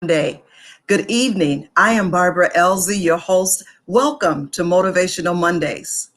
Monday. Good evening. I am Barbara Ellzey, your host. Welcome to Motivational Mondays.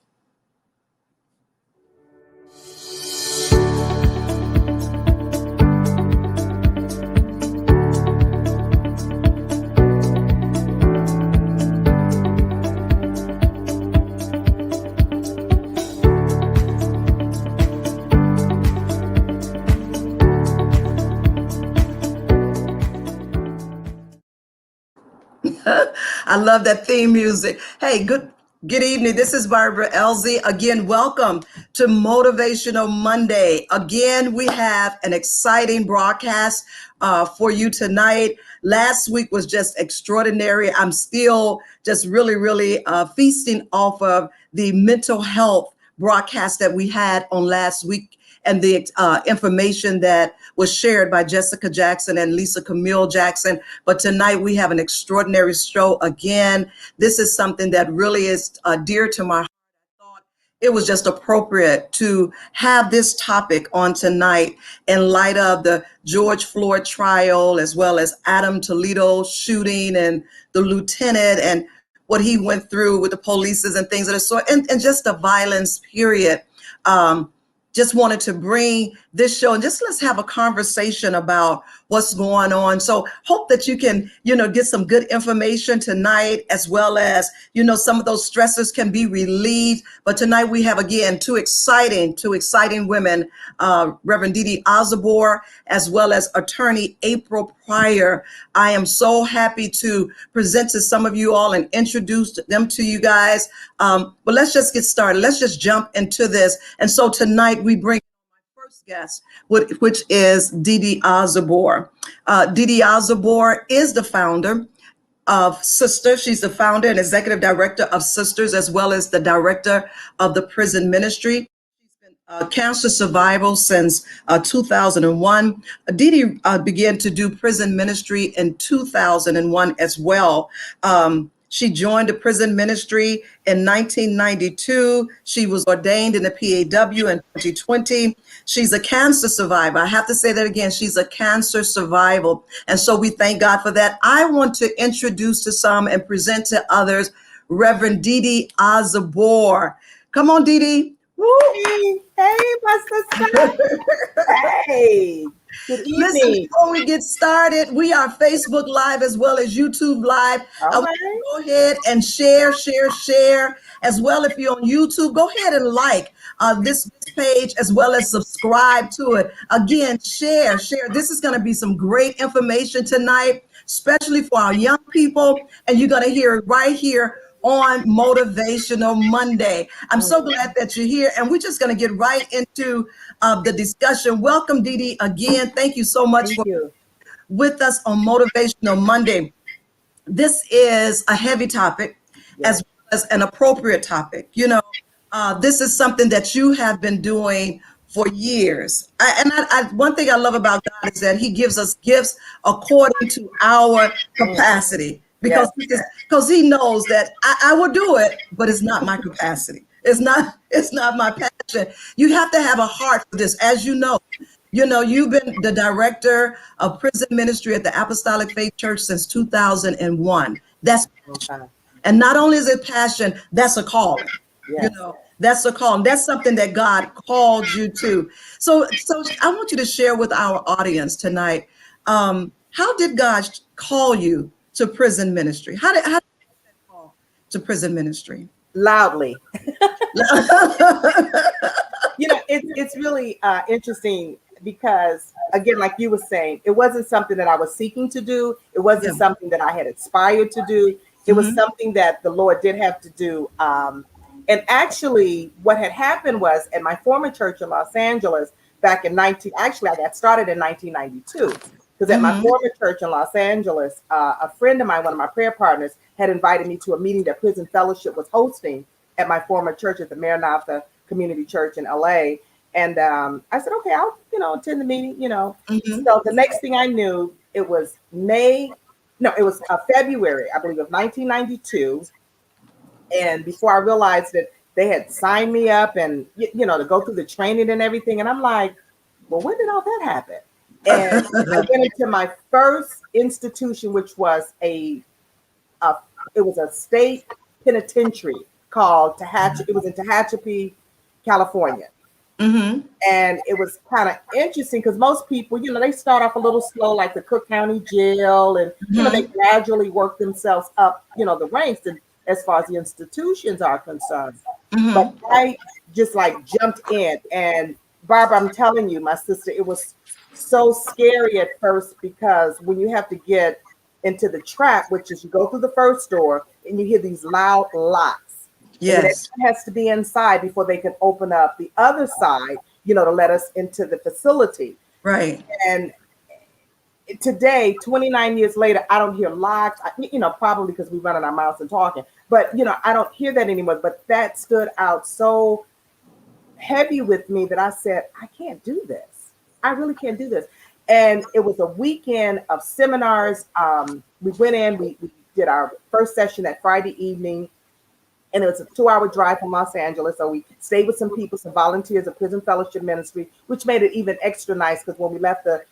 I love that theme music. Hey, good evening. This is Barbara Ellzey. Again, welcome to Motivational Monday. Again, we have an exciting broadcast for you tonight. Last week was just extraordinary. I'm still just really feasting off of the mental health broadcast that we had on last week and the information that was shared by Jessica Jackson and Lisa Camille Jackson. But tonight we have an extraordinary show again. This is something that really is dear to my heart. I thought it was just appropriate to have this topic on tonight in light of the George Floyd trial, as well as Adam Toledo shooting and the lieutenant and what he went through with the police and things of the sort, and just the violence period. Just wanted to bring this show and just let's have a conversation about what's going on. So hope that you can, get some good information tonight, as well as, some of those stressors can be relieved. But tonight we have, again, two exciting women, Reverend Didi Osborne, as well as attorney April Pryor. I am so happy to present to some of you all and introduce them to you guys. But let's just get started. Let's just jump into this. And so tonight we bring my first guest, which is Didi Osborne. Didi Osborne is the founder of Sisters. She's the founder and executive director of Sisters, as well as the director of the prison ministry. She's been cancer survivor since 2001. Didi began to do prison ministry in 2001 as well. She joined the prison ministry in 1992. She was ordained in the PAW in 2020. She's a cancer survivor. I have to say that again. She's a cancer survivor. And so we thank God for that. I want to introduce to some and present to others Reverend Didi Osborne. Come on, Didi. Woo. Hey, my sister. Hey. Good evening. Listen, before we get started, we are Facebook Live as well as YouTube Live. All I want you to go ahead and share. As well, if you're on YouTube, go ahead and like this page as well as subscribe to it. Again, share. This is going to be some great information tonight, especially for our young people. And you're going to hear it right here on Motivational Monday. I'm so glad that you're here, and we're just going to get right into the discussion. Welcome, Didi, again. Thank you so much for being with us on Motivational Monday. This is a heavy topic, as well as an appropriate topic. This is something that you have been doing for years. One thing I love about God is that He gives us gifts according to our capacity. Because He knows that I will do it, but it's not my capacity. It's not my passion. You have to have a heart for this. As you know, you've been the director of prison ministry at the Apostolic Faith Church since 2001. That's passion. And not only is it passion, that's a calling. Yes. That's a calling. That's something that God called you to. So I want you to share with our audience tonight. How did God call you to prison ministry? How did you call to prison ministry? Loudly. It's really interesting because, again, like you were saying, it wasn't something that I was seeking to do. It wasn't something that I had aspired to do. It was something that the Lord did have to do. And actually, what had happened was at my former church in Los Angeles back in I got started in 1992. Because at my former church in Los Angeles, a friend of mine, one of my prayer partners, had invited me to a meeting that Prison Fellowship was hosting at my former church at the Maranatha Community Church in LA. And I said, okay, I'll, attend the meeting, So the next thing I knew, it was February, I believe, of 1992. And before I realized that they had signed me up and, to go through the training and everything. And I'm like, well, when did all that happen? And I went into my first institution, which was a it was a state penitentiary called Tehachapi. It was in Tehachapi, California. Mm-hmm. And it was kind of interesting because most people, they start off a little slow, like the Cook County Jail, and they Mm-hmm. gradually work themselves up, the ranks, and as far as the institutions are concerned. But Mm-hmm. I just like jumped in, and Barbara, I'm telling you, my sister, it was so scary at first because when you have to get into the trap, which is you go through the first door and you hear these loud locks, and then Yes. everyone has to be inside before they can open up the other side, to let us into the facility. Right. And today, 29 years later, I don't hear locks, probably because we run in our mouths and talking, but, I don't hear that anymore. But that stood out so heavy with me that I said, I can't do this. I really can't do this. And it was a weekend of seminars. We went in, we did our first session that Friday evening, and it was a 2-hour drive from Los Angeles. So we stayed with some people, some volunteers of Prison Fellowship Ministry, which made it even extra nice because when we left the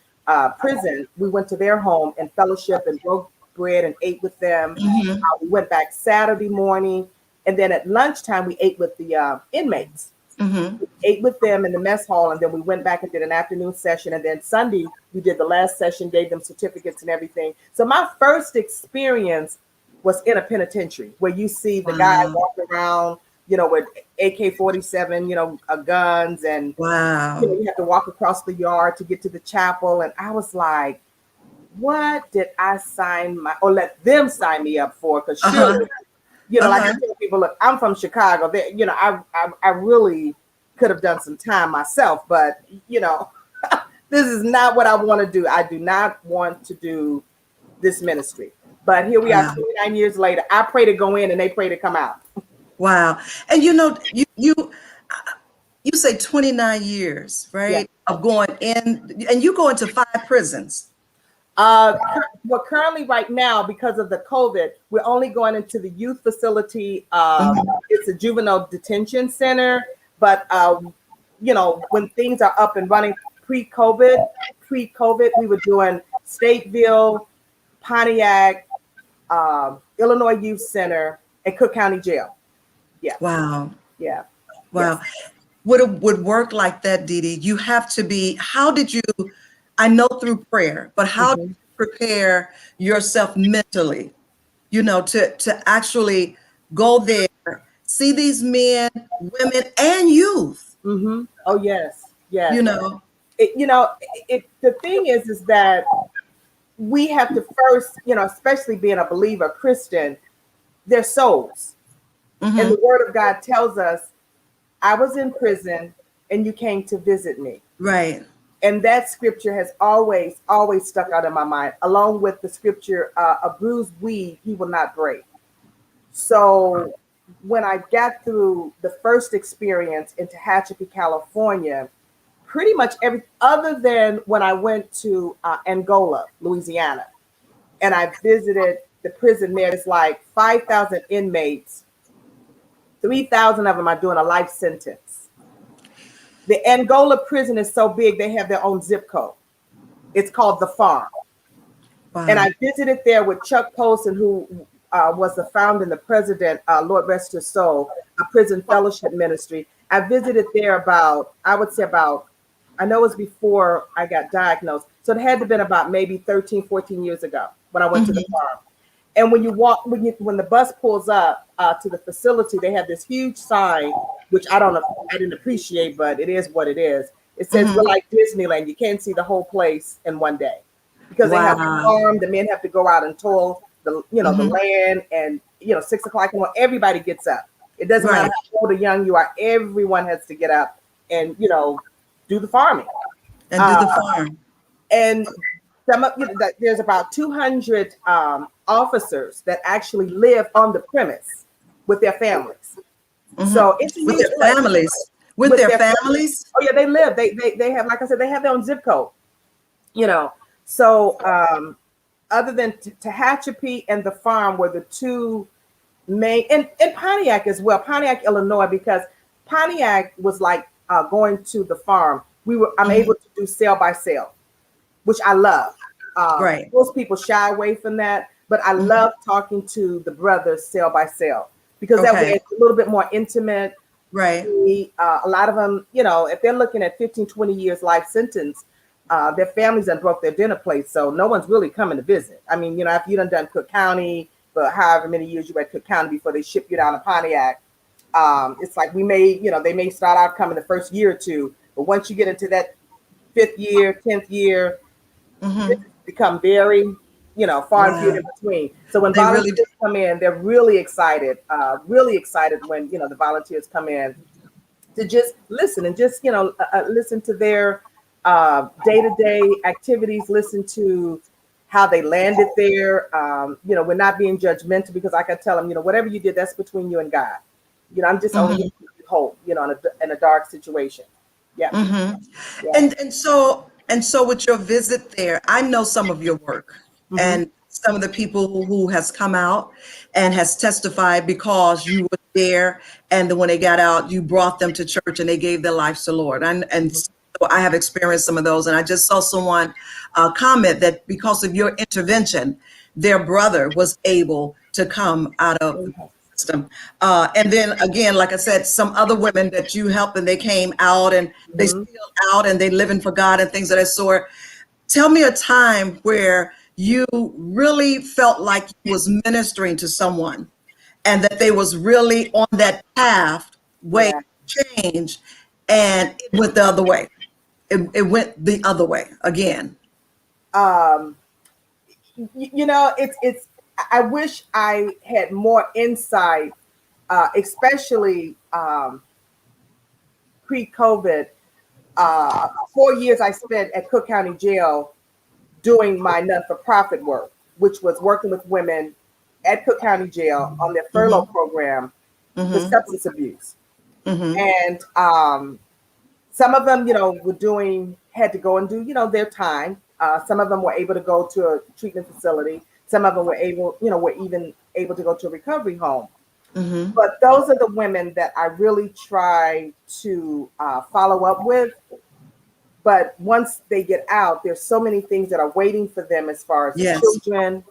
prison, we went to their home and fellowship and broke bread and ate with them. Mm-hmm. We went back Saturday morning, and then at lunchtime, we ate with the inmates. Mm-hmm. Ate with them in the mess hall, and then we went back and did an afternoon session, and then Sunday we did the last session, gave them certificates and everything. So my first experience was in a penitentiary where you see the guy Wow. walking around, with AK-47, guns, and Wow. you have to walk across the yard to get to the chapel. And I was like, what did I sign or let them sign me up for? Because Uh-huh. surely, like I Uh-huh. tell people, look, I'm from Chicago. I really could have done some time myself, but this is not what I want to do. I do not want to do this ministry. But here we are, Wow. 29 years later. I pray to go in, and they pray to come out. Wow. And you say 29 years, Yeah. right? Of going in, and you go into 5 prisons. Well, currently, right now, because of the COVID, we're only going into the youth facility. Mhm. It's a juvenile detention center, but when things are up and running pre-COVID, we were doing Stateville, Pontiac, Illinois Youth Center, and Cook County Jail. Yeah, Wow. yeah, Wow. yes. Would work like that, Dee Dee, you have to be, how did you, I know through prayer, but how did Mhm. you prepare yourself mentally, to actually go there, see these men, women, and youth, Mm-hmm. Oh yes, you yes. know? The thing is that we have to first, especially being a believer Christian, they're souls. And Hmm. the word of God tells us, I was in prison and you came to visit me. Right. And that scripture has always stuck out in my mind, along with the scripture, a bruised weed he will not break. So when I got through the first experience in Tehachapi, California, pretty much every other than when I went to Angola, Louisiana, and I visited the prison there. It's like 5,000 inmates, 3,000 of them are doing a life sentence. The Angola prison is so big, they have their own zip code. It's called the farm. And Wow. I visited there with Chuck Polson, who was the founder and the president, Lord rest his soul, a prison fellowship ministry. I visited there I would say I know it was before I got diagnosed. So it had to have been about maybe 13, 14 years ago when I went to the Hmm. farm. And when you walk, when the bus pulls up to the facility, they have this huge sign, which I don't know, I didn't appreciate, but it is what it is. It says, we're Hmm. like Disneyland. You can't see the whole place in one day because they have the Wow. farm. The men have to go out and toil the Hmm. land, and 6 o'clock in the morning, everybody gets up. It doesn't matter Right. how old or young you are. Everyone has to get up and do the farming. And do Uh, the farm. and there's about 200 officers that actually live on the premise with their families. Hmm. So it's a With huge their place families. With with their their. families. Oh yeah, they live. They have, like I said, they have their own zip code. You know, so other than Tehachapi and the farm were the two main, and Pontiac as well, Pontiac, Illinois, because Pontiac was like going to the farm. I'm Hmm. able to do sale by sale. which I love. Right. Most people shy away from that, but I Mhm. love talking to the brothers cell by cell because that way Okay. it's a little bit more intimate. Right. A lot of them, if they're looking at 15, 20 years life sentence, their families done broke their dinner plate. So no one's really coming to visit. I mean, after you done Cook County for however many years you were at Cook County before they ship you down to Pontiac, it's like they may start out coming the first year or two, but once you get into that fifth year, 10th year, Hmm. visits become very, far and few Yeah. in between. So when They really do. volunteers come in, they're really excited when, the volunteers come in to just listen and just listen to their day-to-day activities, listen to how they landed there. We're not being judgmental because I can tell them, whatever you did, that's between you and God. I'm just only here Hmm. to give you hope, in a dark situation. Yeah, Hmm. yeah. And so with your visit there, I know some of your work Hmm. and some of the people who has come out and has testified because you were there, and then when they got out, you brought them to church and they gave their lives to the Lord. And so I have experienced some of those, and I just saw someone comment that because of your intervention, their brother was able to come out of the system. And then again, like I said, some other women that you helped and they came out and they Hmm. still out and they living for God and things of that sort. Tell me a time where you really felt like you was ministering to someone and that they was really on that path way Yeah. to change, and it went the other way. It went the other way again. Um, it's. I wish I had more insight, especially pre-COVID. 4 years I spent at Cook County Jail doing my non-for-profit work, which was working with women at Cook County Jail on their furlough Hmm. program for Hmm. substance abuse. Hmm. And some of them, had to go and do, their time. Some of them were able to go to a treatment facility. Some of them were even able to go to a recovery home. Hmm. But those are the women that I really try to follow up with. But once they get out, there's so many things that are waiting for them as far as the Yes. children,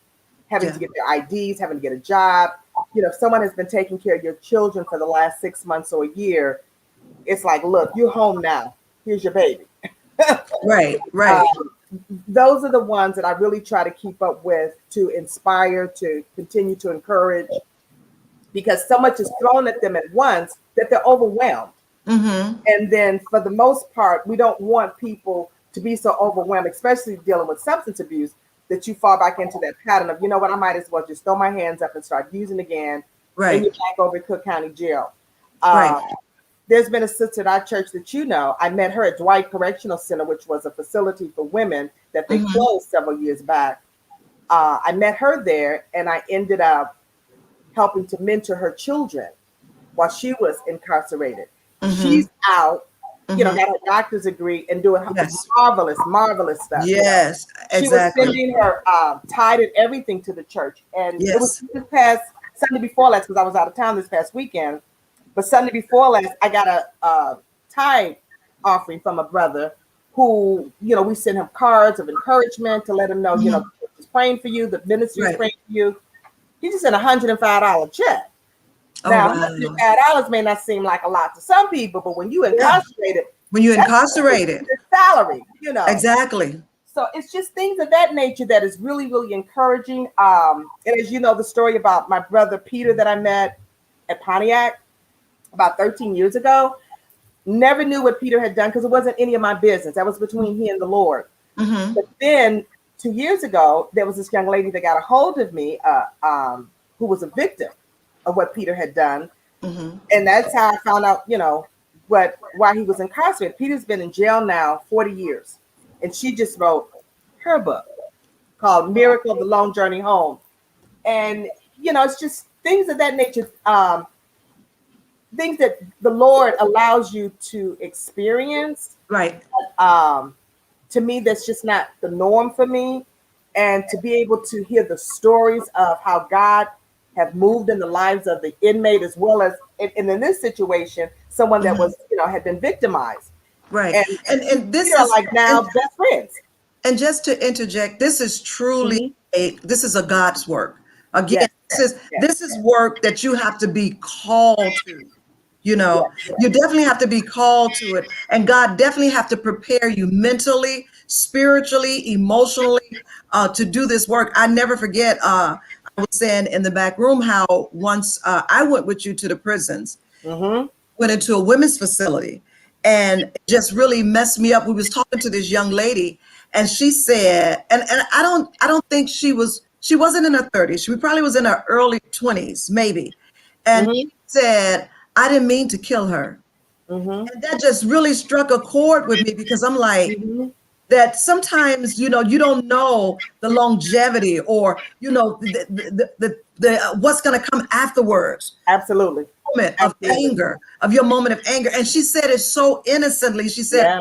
having Yeah. to get their IDs, having to get a job. If someone has been taking care of your children for the last 6 months or a year, it's like, look, you're home now. Here's your baby. Right. Uh, Right. those are the ones that I really try to keep up with, to inspire, to continue to encourage, because so much is thrown at them at once that they're overwhelmed. Hmm. And then for the most part, we don't want people to be so overwhelmed, especially dealing with substance abuse, that you fall back into that pattern of, I might as well just throw my hands up and start using again. And Right. you're back over at Cook County Jail. Right. Uh, there's been a sister at our church that I met her at Dwight Correctional Center, which was a facility for women that they Hmm. closed several years back. I met her there, and I ended up helping to mentor her children while she was incarcerated. Hmm. She's out, Hmm. got her doctor's degree and doing Yes. marvelous, marvelous stuff. Yes. She was Exactly. sending her tithe and everything to the church. And it was Yes. this past Sunday before last, because I was out of town this past weekend. But Sunday before last, I got a tithe offering from a brother who, we sent him cards of encouragement to let him know, the Hmm. church is praying for you, the ministry is Right. praying for you. He just sent $105 check. Oh, Now, wow. $105 may not seem like a lot to some people, but when you Yeah. incarcerated, When you're that's incarcerated. your salary. Exactly. So it's just things of that nature that is really, really encouraging. And as you know, the story about my brother Peter that I met at Pontiac about 13 years ago, never knew what Peter had done because it wasn't any of my business. That was between he and the Lord. Hmm. But then 2 years ago, there was this young lady that got a hold of me, who was a victim of what Peter had done. Hmm. And that's how I found out, why he was incarcerated. Peter's been in jail now 40 years. And she just wrote her book called Miracle of the Long Journey Home. And, it's just things of that nature, things that the Lord allows you to experience. Right. Um, to me, that's just not the norm for me. And to be able to hear the stories of how God have moved in the lives of the inmate, as well as, and in this situation, someone that Hmm. was, had been victimized. Right. And And Peter are like now and best friends. And just to interject, this is truly Mhm. this is a God's work. Again, Yes, yes, this is work that you have to be called to. You know, yes, you definitely have to be called to it, and God definitely have to prepare you mentally, spiritually, emotionally to do this work. I never forget. I was saying in the back room how once I went with you to the prisons, mm-hmm. went into a women's facility, and it just really messed me up. We was talking to this young lady, and she said, and I don't think she wasn't in her 30s. She probably was in her early 20s, maybe. And Mm-hmm. she said, I didn't mean to kill her. Mm-hmm. And that just really struck a chord with me because I'm like, Mm-hmm. that sometimes you don't know the longevity or the what's going to come afterwards, Absolutely. moment of Absolutely. anger, of your moment of anger. And she said it so innocently. Yeah.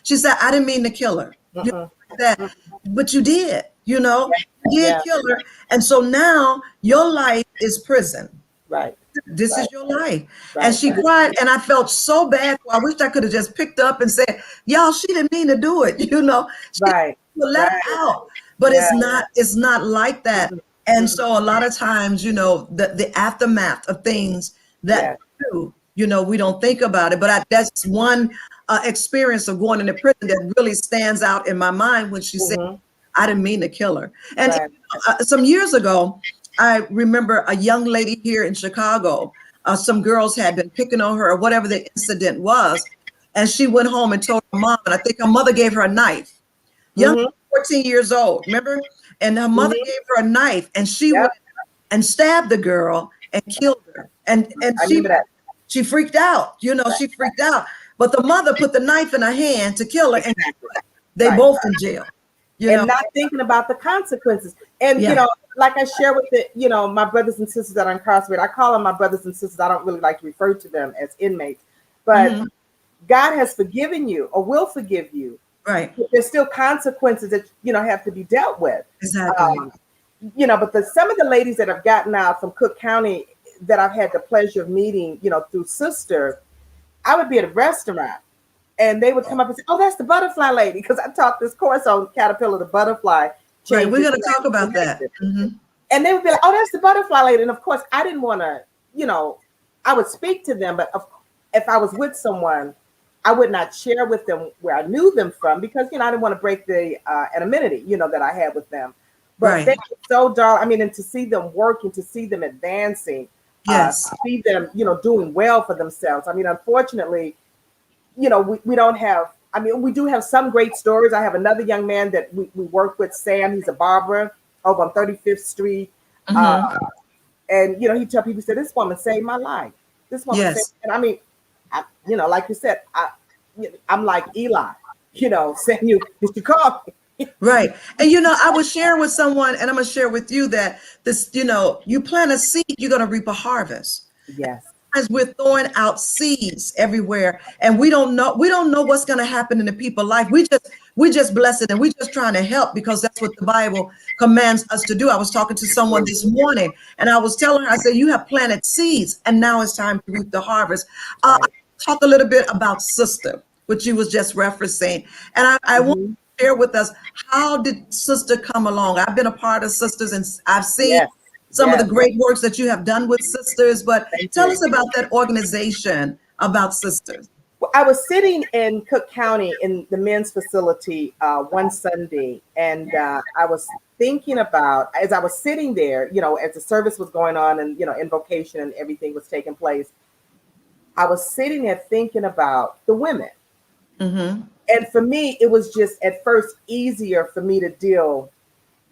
She said, I didn't mean to kill her. You Mm-mm. know, like that, but you did, you did Yeah. kill her. And so now your life is prison. Right. This is Right. your life. And Right. she cried, and I felt so bad. I wish I could have just picked up and said, y'all, she didn't mean to do it. She Right. let Right. out. But Yeah. it's not like that. Mm-mm. And Mm-mm. so a lot of times, the aftermath of things that Yeah. do, we don't think about it. But that's one experience of going into prison that really stands out in my mind when she said, Mm-hmm. I didn't mean to kill her. And Right. some years ago, I remember a young lady here in Chicago. Some girls had been picking on her or whatever the incident was. And she went home and told her mom, and I think her mother gave her a knife. Young, Mm-hmm. 14 years old, remember? And her mother Mm-hmm. gave her a knife, and she Yep. went and stabbed the girl and killed her. And I remember that. she freaked out, she freaked out. But the mother put the knife in her hand to kill her, and Exactly. they Right. both in jail. You know, And not thinking about the consequences. And yeah. like I share with my brothers and sisters that are incarcerated, I call them my brothers and sisters. I don't really like to refer to them as inmates, but Mhm. God has forgiven you or will forgive you. Right. But there's still consequences that have to be dealt with. Exactly. Um, but some of the ladies that have gotten out from Cook County that I've had the pleasure of meeting, through Sister, I would be at a restaurant and they would come up and say, "Oh, that's the butterfly lady," because I taught this course on Caterpillar the butterfly Right. We're changes. going to talk about that. Hmm. And they would be like, "Oh, that's the butterfly lady." And of course, I didn't want to, I would speak to them, but if I was with someone, I would not share with them where I knew them from because I didn't want to break the anonymity, that I had with them. But they Right. were so dark. I mean, and to see them working, to see them advancing, Yes. to see them, doing well for themselves. I mean, unfortunately, we don't have. I mean, we do have some great stories. I have another young man that we work with, Sam. He's a barber over on 35th Street. Hmm. Uh, and he tell people, he said, "This woman saved my life. This woman saved," Yes. and I mean, like you said, I'm like Eli, saying did you call me? Right. And I was sharing with someone, and I'm going to share with you that this, you plant a seed, you're going to reap a harvest. Yes. As we're throwing out seeds everywhere, and we don't know what's going to happen in the people's life. We just bless it, and we just trying to help because that's what the Bible commands us to do. I was talking to someone this morning, and I was telling her, I said, you have planted seeds, and now it's time to reap the harvest. Right. Talk a little bit about Sister, which you was just referencing, and I want Hmm. to share with us, how did Sister come along? I've been a part of Sisters, and I've seen Yes. some of the Yes. great works that you have done with Sisters, but Thank tell you. us about that organization, about Sisters. Well, I was sitting in Cook County in the men's facility one Sunday, and I was thinking about, as I was sitting there, as the service was going on and, invocation and everything was taking place, I was sitting there thinking about the women. Mm-hmm. And for me, it was just at first easier for me to deal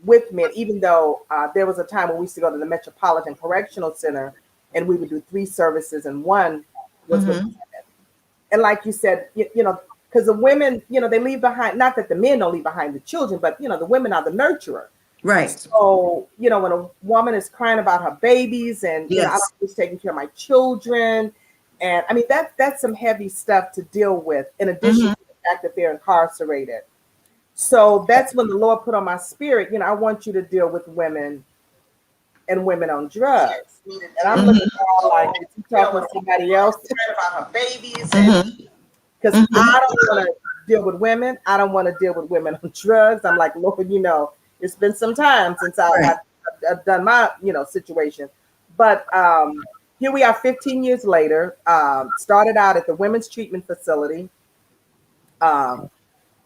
with men, even though there was a time when we used to go to the Metropolitan Correctional Center and we would do 3 services and one was with, Mm-hmm. and like you said, because the women, they leave behind, not that the men don't leave behind the children, but, the women are the nurturer. Right. So, when a woman is crying about her babies and, I Yes. was taking care of my children. And I mean, that's some heavy stuff to deal with in addition Mm-hmm. to the fact that they're incarcerated. So that's when the Lord put on my spirit, I want you to deal with women and women on drugs. And I'm looking Mm-hmm. at all like, is he talking to somebody else? Mm-hmm. Because I don't want to deal with women. I don't want to deal with women on drugs. I'm like, Lord, it's been some time since Right. I've done my, situation. But here we are 15 years later, started out at the women's treatment facility um,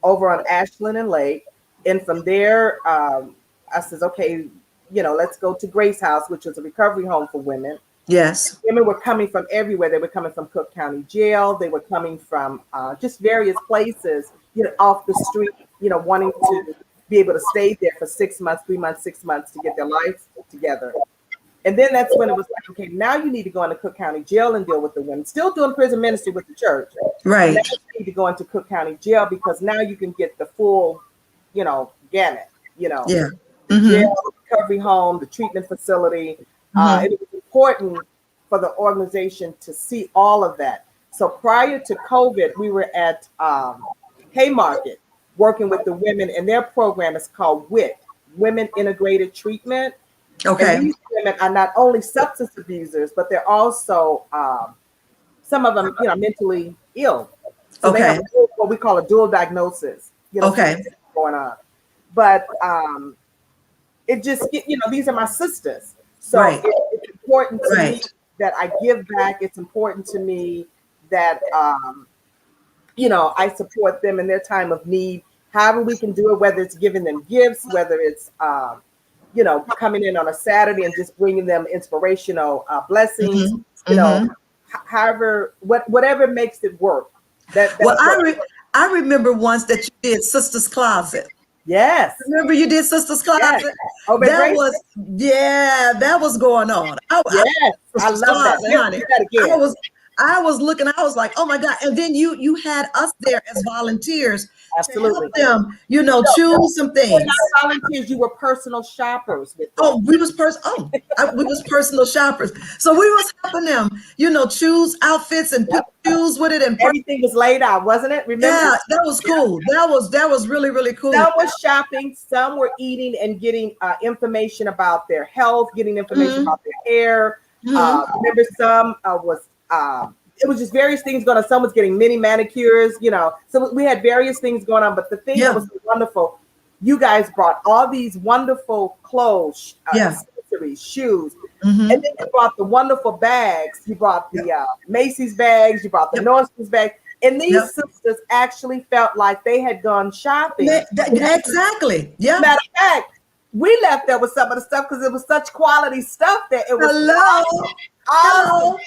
over on Ashland and Lake. And from there, I says, okay, let's go to Grace House, which was a recovery home for women. Yes. Women were coming from everywhere. They were coming from Cook County Jail. They were coming from just various places, off the street, wanting to be able to stay there for 6 months, 3 months, 6 months to get their lives together. And then that's when it was like, okay, now you need to go into Cook County Jail and deal with the women. Still doing prison ministry with the church. Right. Now you need to go into Cook County Jail because now you can get the full, gamut, Yeah. the jail, the recovery home, the treatment facility. It was important for the organization to see all of that. So prior to COVID, we were at Haymarket working with the women, and their program is called WIT, Women Integrated Treatment. Okay. And these women are not only substance abusers, but they're also some of them, mentally ill. So they have what we call a dual diagnosis. Okay. Going on, but it just these are my sisters, so Right. it's important to me Right. that I give back. It's important to me that I support them in their time of need. However we can do it, whether it's giving them gifts, whether it's coming in on a Saturday and just bringing them inspirational blessings, however, whatever makes it work. Well, I remember once that you did Sister's Closet. Yes. Remember you did Sister's Closet? Yes. That was going on. Yes, I love that. Honey. Do that again. I was looking, I was like, oh my God. And then you had us there as volunteers Absolutely. to help them, choose some things. You were not volunteers, you were personal shoppers with them. Oh, we was personal shoppers. So we was helping them, choose outfits and put shoes with it, and everything was laid out, wasn't it? Remember? Yeah, that was cool. That was really, really cool. Some was shopping, some were eating and getting information about their health, getting information about their hair. Remember, some it was just various things going on. Some was getting mini manicures, so we had various things going on. But the thing that was so wonderful, you guys brought all these wonderful clothes, accessories, shoes, and then you brought the wonderful bags. You brought the Macy's bags, you brought the Nordstrom's bags. And these sisters actually felt like they had gone shopping. Exactly. Yeah. Matter of fact, we left there with some of the stuff because it was such quality stuff that it was. Hello.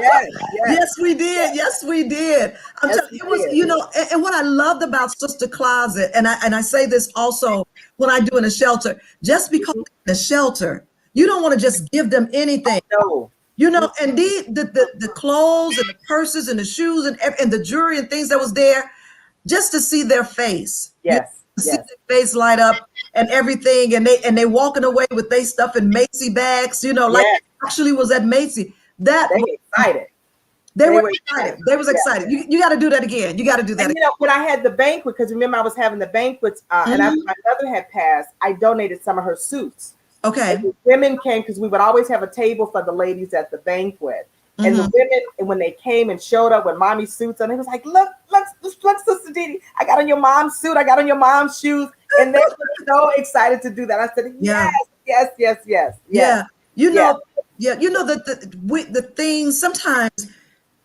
Yes, yes, we did. Yes, we did. I'm telling you, it was, and what I loved about Sister Closet, and I say this also when I do in a shelter, just because in the shelter, you don't want to just give them anything. No. And the clothes and the purses and the shoes and the jewelry and things that was there, just to see their face. Yes. See their face light up and everything, and they walking away with their stuff in Macy bags, like actually was at Macy. They were excited. They were excited. They was excited. You got to do that again. You got to do that. And, when I had the banquet, because remember I was having the banquets, and after my mother had passed, I donated some of her suits. Okay. And the women came because we would always have a table for the ladies at the banquet. And the women, and when they came and showed up with mommy's suits on, it was like, look, Sister Didi, I got on your mom's suit, I got on your mom's shoes. And they were so excited to do that. I said, yes. Yeah. The things sometimes,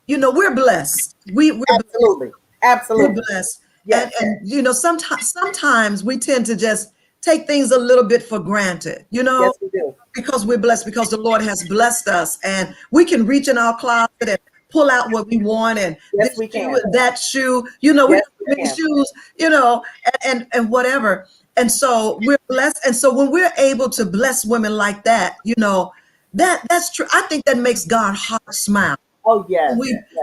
we're blessed. We're absolutely we're blessed. Yes. And sometimes we tend to just take things a little bit for granted, Yes, we do. Because we're blessed, because the Lord has blessed us, and we can reach in our closet and pull out what we want, and yes, we can. That shoe, we have shoes, and whatever. And so we're blessed. And so when we're able to bless women like that, that's true. I think that makes God's heart smile. Oh, yes.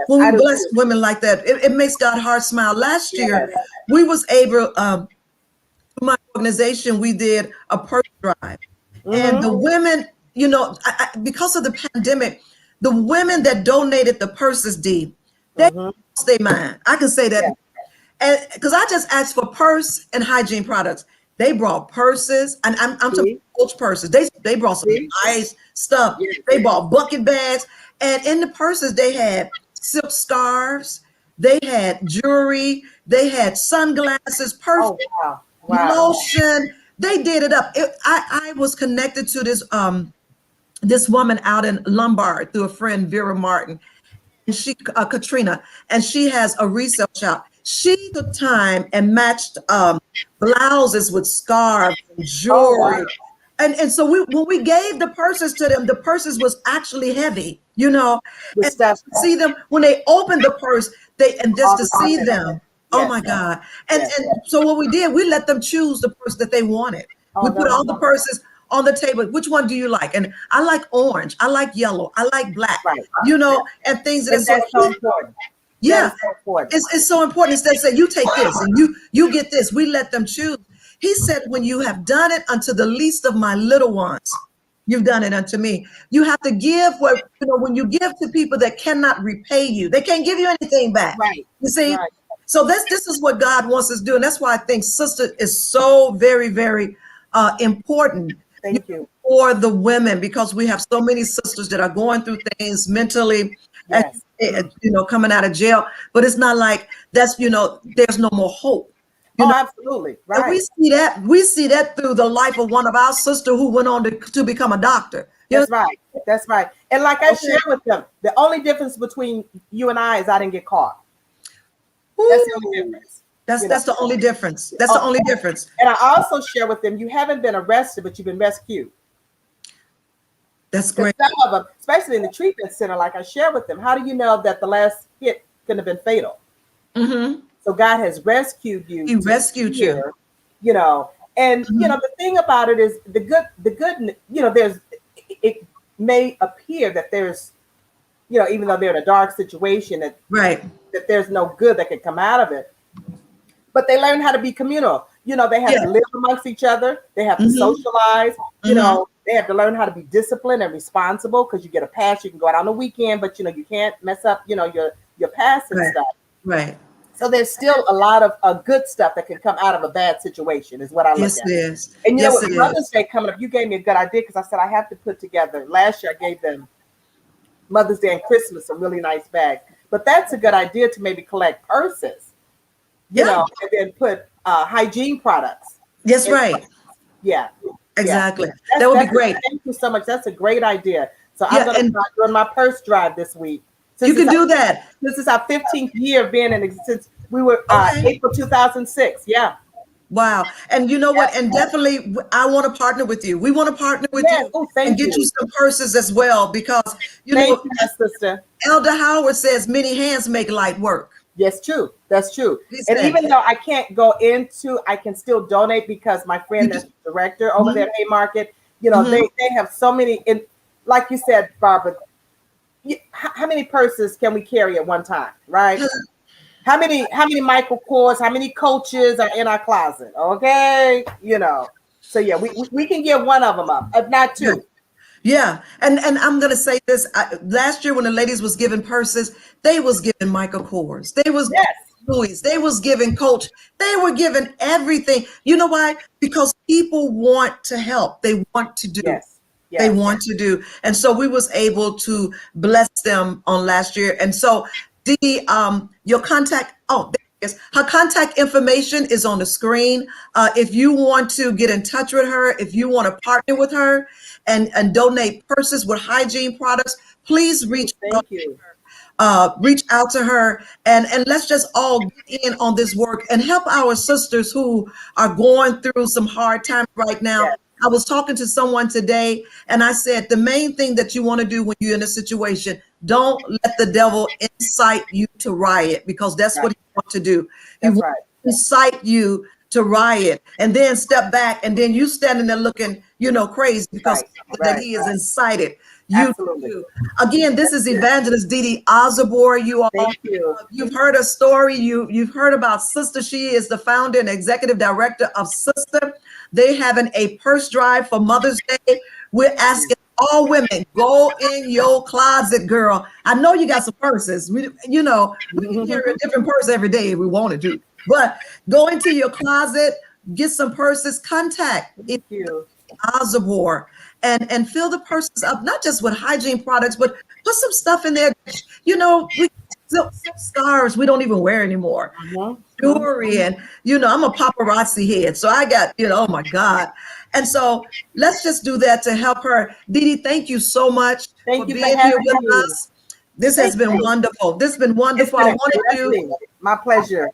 When we bless women like that, it makes God's heart smile. Last year, we was able, my organization, we did a purse drive. And the women, because of the pandemic, the women that donated the purses, they lost their mind. I can say that. And because I just asked for purse and hygiene products. They brought purses, and I'm talking Coach purses. They brought some nice stuff. They bought bucket bags, and in the purses they had silk scarves, They had jewelry, they had sunglasses, perfume, Oh, wow. Wow. lotion. They did it up. I was connected to this woman out in Lombard through a friend, Vera Martin, and she Katrina, and she has a resale shop. She took time and matched blouses with scarves and Oh, wow. jewelry. And so when we gave the purses to them, the purses was actually heavy, you know, The and stuff. to see them when they opened the purse, and just All to the see content. them, oh Yes. my God. Yes. And so what we did, we let them choose the purse that they wanted. We Oh, put that's all the purses on the table. Which one do you like? And I like orange, I like yellow, I like black, right. you know, and things. And And so that's so important. That yeah, is so important. it's so important. Instead of saying you take this and you get this, we let them choose. He said, when you have done it unto the least of my little ones, you've done it unto me. You have to give what, when you give to people that cannot repay you, they can't give you anything back. Right. You see? Right. So this is what God wants us to do. And that's why I think sister is so very, very important Thank you. for the women, because we have so many sisters that are going through things mentally, and, Yes. coming out of jail. But it's not like there's no more hope. You Oh, know, absolutely. and Right. we see that through the life of one of our sisters who went on to become a doctor. You know, That's right. That's right. And like I okay. shared with them, the only difference between you and I is I didn't get caught. Ooh, That's the only difference. that's the only difference. That's the only difference. And I also share with them, you haven't been arrested, but you've been rescued. That's Because great. some of them, especially in the treatment center, like I share with them, how do you know that the last hit couldn't have been fatal? Mm-hmm. So God has rescued you. He rescued you. You know, and Mm-hmm. the thing about it is the good, there's, it may appear that there's, even though they're in a dark situation, Right. that there's no good that can come out of it. But they learn how to be communal. They have Yeah. to live amongst each other. They have to Mm-hmm. socialize. Mm-hmm. They have to learn how to be disciplined and responsible, because you get a pass. You can go out on the weekend, but you can't mess up, your pass and Right. stuff. Right. So there's still a lot of good stuff that can come out of a bad situation, is what I look Yes, at. it is. And Yes, with it Mother's is. Day coming up, you gave me a good idea, because I said I have to put together. Last year I gave them Mother's Day and Christmas a really nice bag, but that's a good idea to maybe collect purses, Yeah. and then put hygiene products. Yes, in- right. Yeah, yeah. Exactly. That would be great. Thank you so much. That's a great idea. So I'm Yeah, going to and start doing my purse drive this week. you can do that. This is our 15th year of being in existence. We were Okay. April 2006. Yeah. Wow. And you know Yeah. what? And definitely, I want to partner with you. We want to partner with Yes. you Oh, and thank get you you. some purses as well, because, Thank you, my sister. Elder Howard says many hands make light work. Yes, true. That's true. He And said, even though I can't go into, I can still donate, because my friend that's the director over there at Haymarket, Mhm. they have so many. Like you said, Barbara, how many purses can we carry at one time, right? How many Michael Kors, how many coaches are in our closet? Okay, So yeah, we can get one of them up, if not two. Yeah. And I'm going to say this. Last year when the ladies was giving purses, they was giving Michael Kors. They was Yes. Louis. They was giving Coach. They were giving everything. You know why? Because people want to help. They want to do. Yes. They Yes. want to do. And so we was able to bless them on last year. And so your contact, there it is. Her contact information is on the screen. If you want to get in touch with her, if you want to partner with her and donate purses with hygiene products, please Thank you. reach out to her, and let's just all get in on this work and help our sisters who are going through some hard times right now. Yes. I was talking to someone today, and I said the main thing that you want to do when you're in a situation, don't let the devil incite you to riot, because that's what he wants to do. He That's wants right. to incite you to riot, and then step back, and then you standing there looking, crazy, because that he is incited you Absolutely. to. Again, this is Evangelist Didi Osborne. You all, Thank you. you've heard a story. You've heard about Sister. She is the founder and executive director of Sister. They having a purse drive for Mother's Day. We're asking all women, go in your closet, girl. I know you got some purses. We can carry a different purse every day if we wanted to. But go into your closet, get some purses, contact Thank you. Osborne, and fill the purses up, not just with hygiene products, but put some stuff in there. We silk scarves we don't even wear anymore. Jewelry, and I'm a paparazzi head, so I got, oh my God. And so let's just do that to help her. Dee Dee, thank you so much for Thank you for being here having with me. us. This has Thank been you. wonderful. This has been It's wonderful. been a blessing. My pleasure.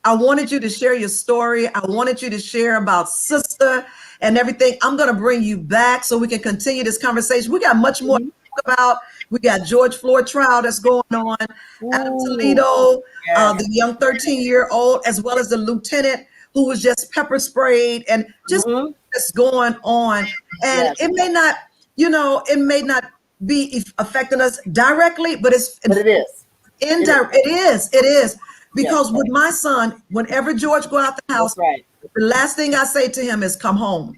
I wanted you to share your story. I wanted you to share about sister and everything. I'm going to bring you back so we can continue this conversation. We got much more to Mhm. talk about. We got George Floyd trial that's going on out of Ooh, Toledo, yes. the young 13-year-old, as well as the lieutenant who was just pepper sprayed, and just Hmm. that's going on. And Yes. it may not, it may not be affecting us directly, but it's But it is. It is. indirect. It is. Yes. Because with my son, whenever George go out the house, That's right. the last thing I say to him is, come home.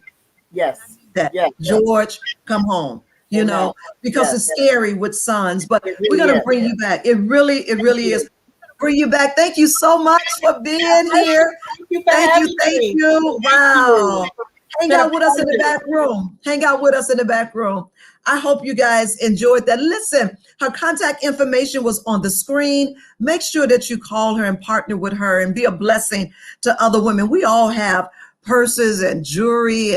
Yes. That Yes. George, come home. Amen. Because Yes. it's scary with sons, but It we're really gonna is. bring you back. It really You. is. Bring you back. Thank you so much for being here. Thank you for Thank you. having Thank me. you. Thank you. Wow. It's Hang been a out with us in the pleasure. back room. Hang out with us in the back room. I hope you guys enjoyed that. Listen, her contact information was on the screen. Make sure that you call her and partner with her and be a blessing to other women. We all have purses and jewelry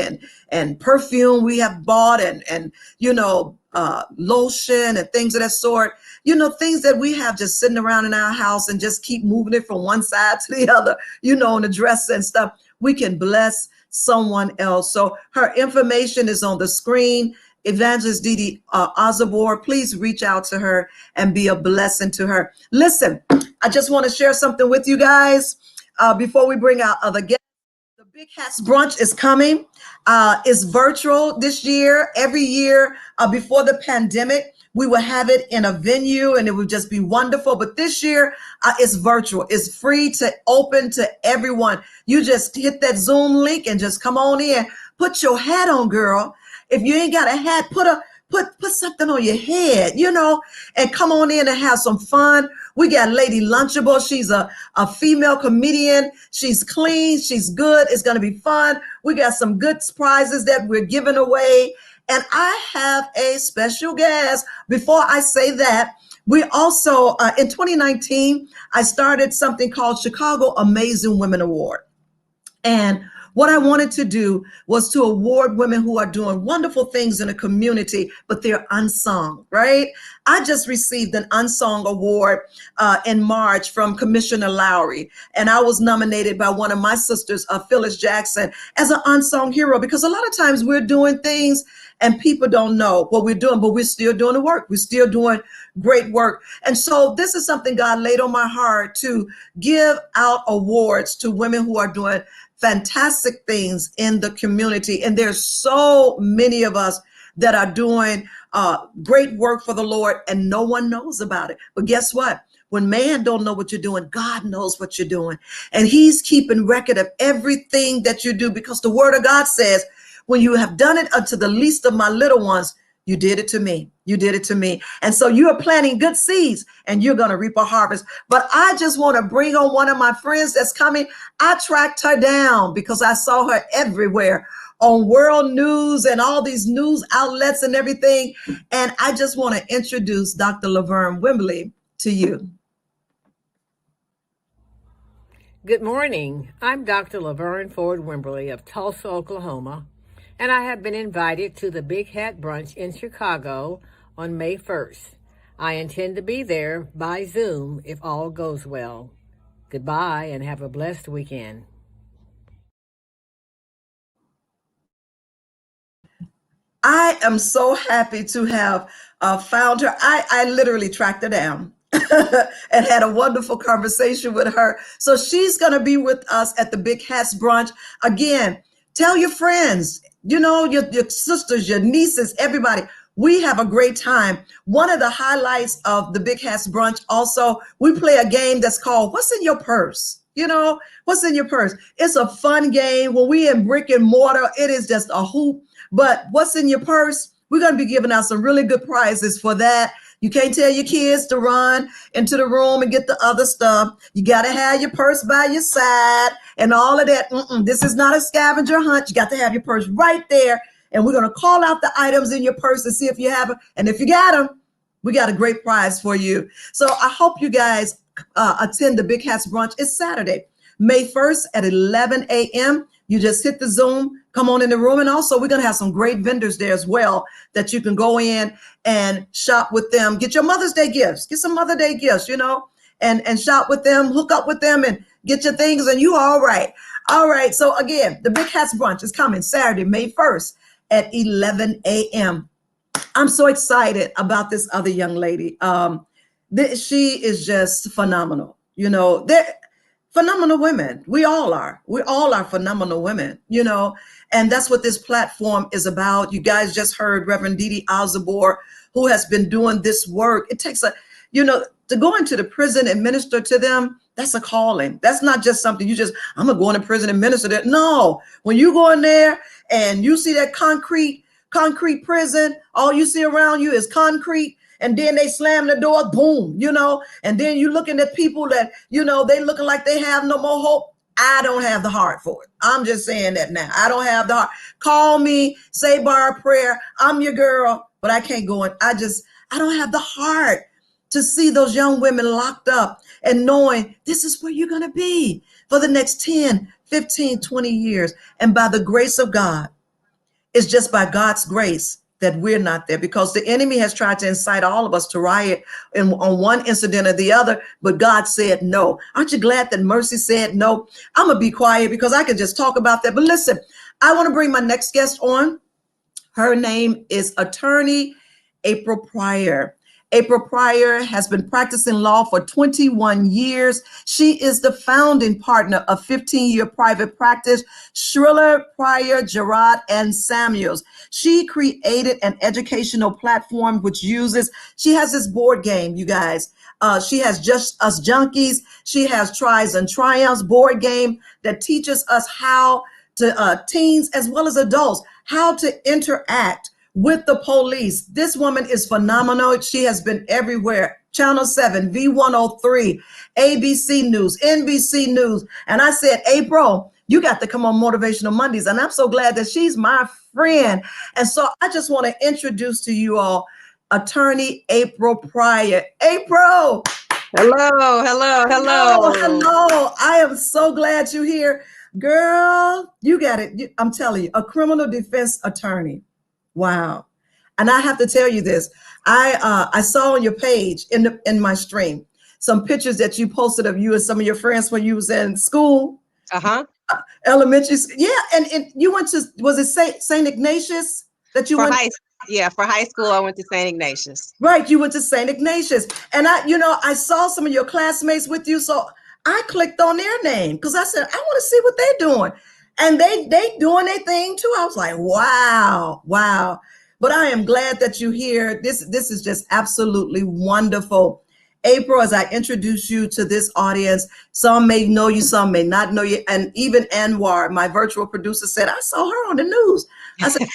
and perfume we have bought, and lotion and things of that sort. Things that we have just sitting around in our house and just keep moving it from one side to the other, in the dress and stuff. We can bless someone else. So her information is on the screen. Evangelist Dee Dee Osborne, please reach out to her and be a blessing to her. Listen, I just want to share something with you guys before we bring out other guests. The Big Hats Brunch is coming. It's virtual this year. Every year before the pandemic, we would have it in a venue and it would just be wonderful. But this year, it's virtual. It's free to open to everyone. You just hit that Zoom link and just come on in. Put your hat on, girl. If you ain't got a hat, put something on your head, and come on in and have some fun. We got Lady Lunchable. She's a female comedian. She's clean. She's good. It's going to be fun. We got some good prizes that we're giving away. And I have a special guest. Before I say that, we also, in 2019, I started something called Chicago Amazing Women Award. And what I wanted to do was to award women who are doing wonderful things in the community, but they're unsung, right? I just received an unsung award in March from Commissioner Lowry, and I was nominated by one of my sisters, Phyllis Jackson, as an unsung hero, because a lot of times we're doing things and people don't know what we're doing, but we're still doing the work. We're still doing great work. And so this is something God laid on my heart to give out awards to women who are doing fantastic things in the community. And there's so many of us that are doing great work for the Lord and no one knows about it. But guess what? When man don't know what you're doing, God knows what you're doing. And he's keeping record of everything that you do, because the word of God says, when you have done it unto the least of my little ones, you did it to me. You did it to me. And so you are planting good seeds and you're going to reap a harvest. But I just want to bring on one of my friends that's coming. I tracked her down because I saw her everywhere on world news and all these news outlets and everything. And I just want to introduce Dr. Laverne Wimbley to you. Good morning. I'm Dr. Laverne Ford Wimberly of Tulsa, Oklahoma, and I have been invited to the Big Hat Brunch in Chicago on May 1st. I intend to be there by Zoom if all goes well. Goodbye and have a blessed weekend. I am so happy to have found her. I literally tracked her down and had a wonderful conversation with her. So she's going to be with us at the Big Hats Brunch. Again, tell your friends, your sisters, your nieces, everybody. We have a great time. One of the highlights of the Big Hats Brunch also, we play a game that's called What's in Your Purse? What's in your purse? It's a fun game. When we in brick and mortar, it is just a hoop. But what's in your purse? We're going to be giving out some really good prizes for that. You can't tell your kids to run into the room and get the other stuff. You got to have your purse by your side and all of that. This is not a scavenger hunt. You got to have your purse right there. And we're going to call out the items in your purse and see if you have them. And if you got them, We got a great prize for you. So I hope you guys attend the Big Hats Brunch. It's Saturday, May 1st at 11 a.m. You just hit the Zoom, come on in the room. And also, we're going to have some great vendors there as well that you can go in and shop with them. Get your Mother's Day gifts. Get some Mother's Day gifts, and shop with them, hook up with them, and get your things, and you all right. All right. So again, the Big Hats Brunch is coming Saturday, May 1st at 11 a.m. I'm so excited about this other young lady. She is just phenomenal. They're phenomenal women. We all are. We all are phenomenal women, and that's what this platform is about. You guys just heard Reverend Dee Alzabor, who has been doing this work. It takes to go into the prison and minister to them. That's a calling. That's not just something I'm going to go into prison and minister to. No, when you go in there and you see that concrete prison, all you see around you is concrete, and then they slam the door, boom, and then you looking at people that, they looking like they have no more hope. I don't have the heart for it. I'm just saying that now. I don't have the heart. Call me, say bar a prayer. I'm your girl, but I can't go in. I don't have the heart to see those young women locked up and knowing this is where you're going to be for the next 10, 15, 20 years. And by the grace of God, it's just by God's grace that we're not there, because the enemy has tried to incite all of us to riot on one incident or the other, but God said no. Aren't you glad that Mercy said no? I'm going to be quiet because I can just talk about that. But listen, I want to bring my next guest on. Her name is Attorney April Pryor. April Pryor has been practicing law for 21 years. She is the founding partner of 15-year private practice, Shriller, Pryor, Gerard, and Samuels. She created an educational platform she has this board game, you guys. She has Just Us Junkies. She has Tries and Triumphs board game that teaches us how to, teens as well as adults, how to interact with the police. This woman is phenomenal. She has been everywhere. Channel 7, V103, ABC News, NBC News. And I said, April, you got to come on Motivational Mondays. And I'm so glad that she's my friend. And so I just want to introduce to you all Attorney April Pryor. April. Hello. I am so glad you're here. Girl, you got it. I'm telling you, a criminal defense attorney. Wow. And I have to tell you this. I saw on your page in my stream some pictures that you posted of you and some of your friends when you was in school. Elementary. Yeah. And you went to, was it St. Ignatius that you went? For high school, I went to St. Ignatius. Right. You went to St. Ignatius. And I saw some of your classmates with you. So I clicked on their name because I said, I want to see what they're doing. And they doing their thing too. I was like, wow. But I am glad that you're here. This is just absolutely wonderful. April, as I introduce you to this audience, some may know you, some may not know you. And even Anwar, my virtual producer, said, I saw her on the news. I said,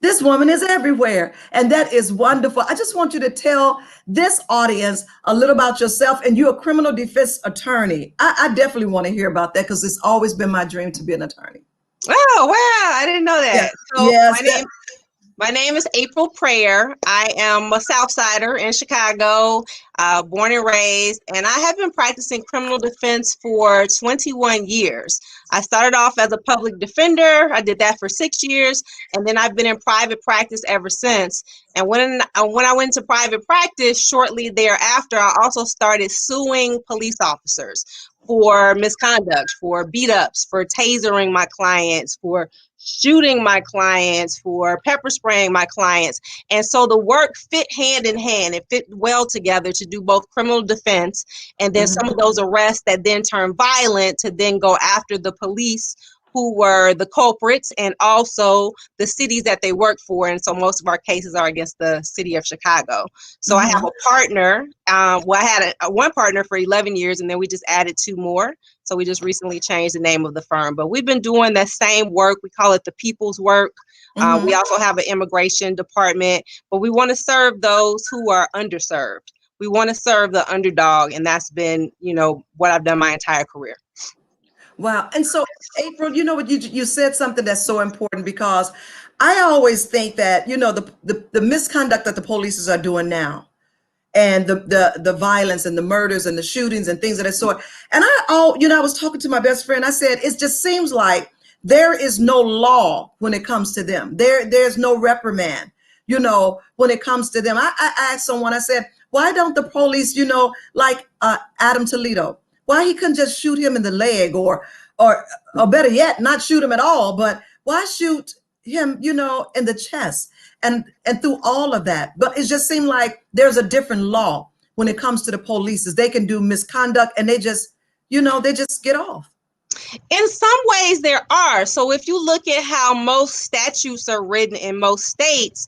this woman is everywhere. And that is wonderful. I just want you to tell this audience a little about yourself. And you're a criminal defense attorney. I definitely want to hear about that because it's always been my dream to be an attorney. Oh, wow. I didn't know that. Yeah. So my name is April Pryor. I am a Southsider in Chicago, born and raised, and I have been practicing criminal defense for 21 years. I started off as a public defender. I did that for 6 years, and then I've been in private practice ever since. And when I went to private practice, shortly thereafter, I also started suing police officers for misconduct, for beat-ups, for tasering my clients, for shooting my clients, for pepper spraying my clients. And so the work fit hand in hand. It fit well together to do both criminal defense and then some of those arrests that then turn violent to then go after the police who were the culprits and also the cities that they work for. And so most of our cases are against the city of Chicago. So I have a partner. I had one partner for 11 years, and then we just added 2 more. So we just recently changed the name of the firm. But we've been doing that same work. We call it the people's work. We also have an immigration department, but we want to serve those who are underserved. We want to serve the underdog, and that's been, what I've done my entire career. Wow. And so, April, you know what, you said something that's so important, because I always think that, the misconduct that the police are doing now, and the violence and the murders and the shootings and things of that sort. And I was talking to my best friend. I said, it just seems like there is no law when it comes to them. There's no reprimand, when it comes to them. I asked someone, I said, why don't the police, like Adam Toledo, why he couldn't just shoot him in the leg, or better yet, not shoot him at all, but why shoot him, in the chest, and through all of that. But it just seemed like there's a different law when it comes to the police, is they can do misconduct and they just get off. In some ways there are. So if you look at how most statutes are written in most states,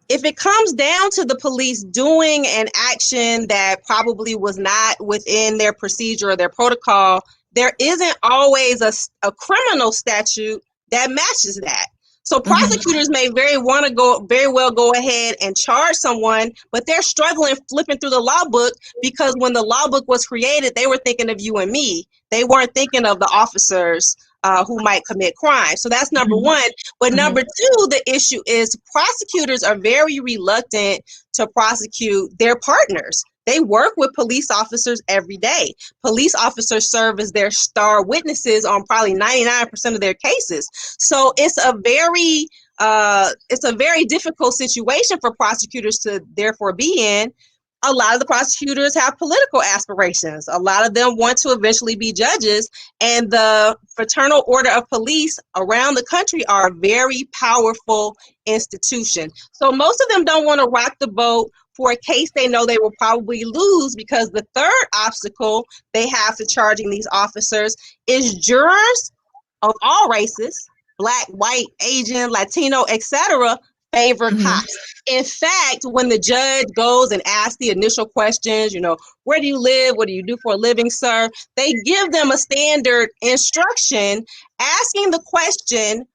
if it comes down to the police doing an action that probably was not within their procedure or their protocol, there isn't always a criminal statute that matches that. So prosecutors may very well go ahead and charge someone, but they're struggling flipping through the law book, because when the law book was created, they were thinking of you and me. They weren't thinking of the officers who might commit crime. So that's number one. But number two, the issue is prosecutors are very reluctant to prosecute their partners. They work with police officers every day. Police officers serve as their star witnesses on probably 99% of their cases. So it's a very difficult situation for prosecutors to therefore be in. A lot of the prosecutors have political aspirations. A lot of them want to eventually be judges, and the Fraternal Order of Police around the country are a very powerful institution. So most of them don't want to rock the boat for a case they know they will probably lose, because the third obstacle they have to charging these officers is jurors of all races, Black, white, Asian, Latino, etc., favor cops. In fact, when the judge goes and asks the initial questions, where do you live? What do you do for a living, sir? They give them a standard instruction asking the question,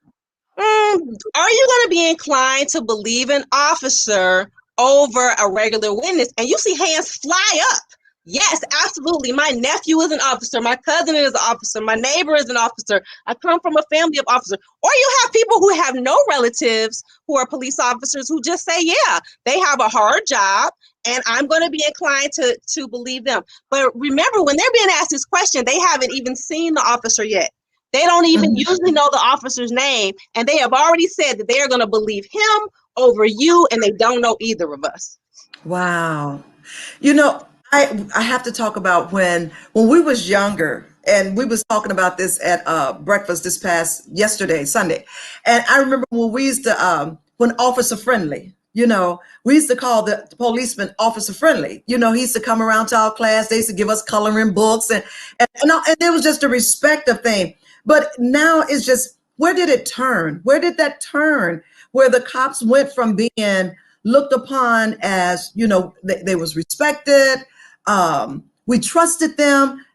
are you going to be inclined to believe an officer over a regular witness? And you see hands fly up. Yes, absolutely. My nephew is an officer. My cousin is an officer. My neighbor is an officer. I come from a family of officers. Or you have people who have no relatives who are police officers who just say, yeah, they have a hard job and I'm going to be inclined to believe them. But remember, when they're being asked this question, they haven't even seen the officer yet. They don't even usually know the officer's name, and they have already said that they are going to believe him over you, and they don't know either of us. Wow. I have to talk about when we was younger, and we was talking about this at breakfast this past yesterday, Sunday. And I remember when we used to, when Officer Friendly, we used to call the policeman Officer Friendly. He used to come around to our class. They used to give us coloring books, and it was just a respect of thing. But now it's just, where did it turn? Where did that turn? Where the cops went from being looked upon as, they was respected. We trusted them.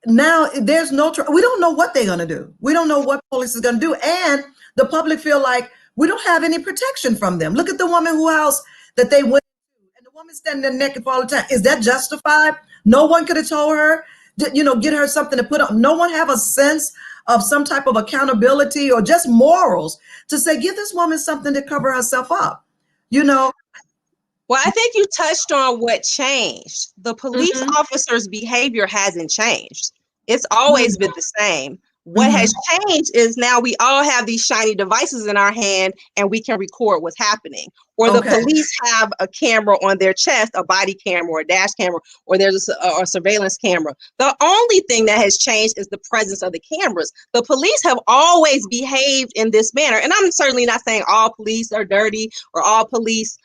Now there's no, we don't know what they're going to do. We don't know what police is going to do. And the public feel like we don't have any protection from them. Look at the woman whose house that they went to, and the woman standing there naked for all the time. Is that justified? No one could have told her, get her something to put on. No one have a sense of some type of accountability or just morals to say, give this woman something to cover herself up, Well, I think you touched on what changed. The police officer's behavior hasn't changed. It's always been the same. What has changed is now we all have these shiny devices in our hand and we can record what's happening. Or the police have a camera on their chest, a body camera or a dash camera, or there's a surveillance camera. The only thing that has changed is the presence of the cameras. The police have always behaved in this manner. And I'm certainly not saying all police are dirty or all police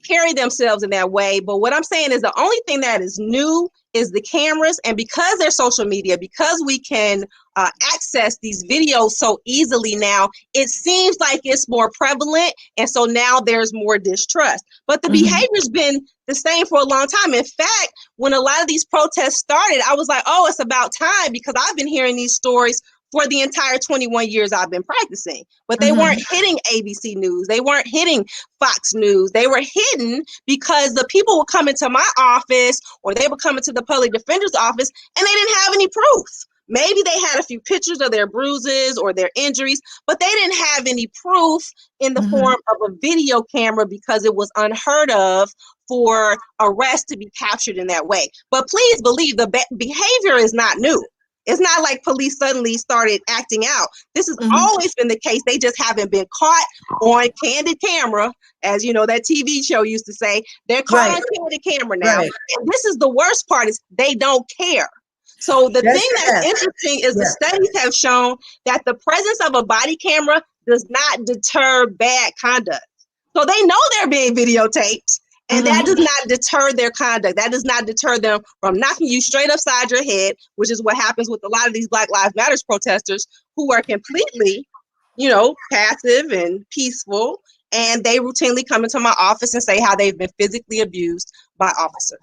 carry themselves in that way. But what I'm saying is the only thing that is new is the cameras. And because there's social media, because we can access these videos so easily now, it seems like it's more prevalent. And so now there's more distrust. But the behavior's been the same for a long time. In fact, when a lot of these protests started, I was like, oh, it's about time, because I've been hearing these stories for the entire 21 years I've been practicing. But they Mhm. weren't hitting ABC News. They weren't hitting Fox News. They were hidden because the people would come into my office or they would come into the public defender's office and they didn't have any proof. Maybe they had a few pictures of their bruises or their injuries, but they didn't have any proof in the Mhm. form of a video camera because it was unheard of for arrest to be captured in that way. But please believe the behavior is not new. It's not like police suddenly started acting out. This has Mhm. always been the case. They just haven't been caught on candid camera, as you know, that TV show used to say. They're caught Right. on candid camera now. Right. And this is the worst part is they don't care. So the Yes, thing that's yes. interesting is the Yeah. studies have shown that the presence of a body camera does not deter bad conduct. So they know they're being videotaped, and that Mhm. does not deter their conduct. That does not deter them from knocking you straight upside your head, which is what happens with a lot of these Black Lives Matter protesters who are completely, passive and peaceful. And they routinely come into my office and say how they've been physically abused by officers.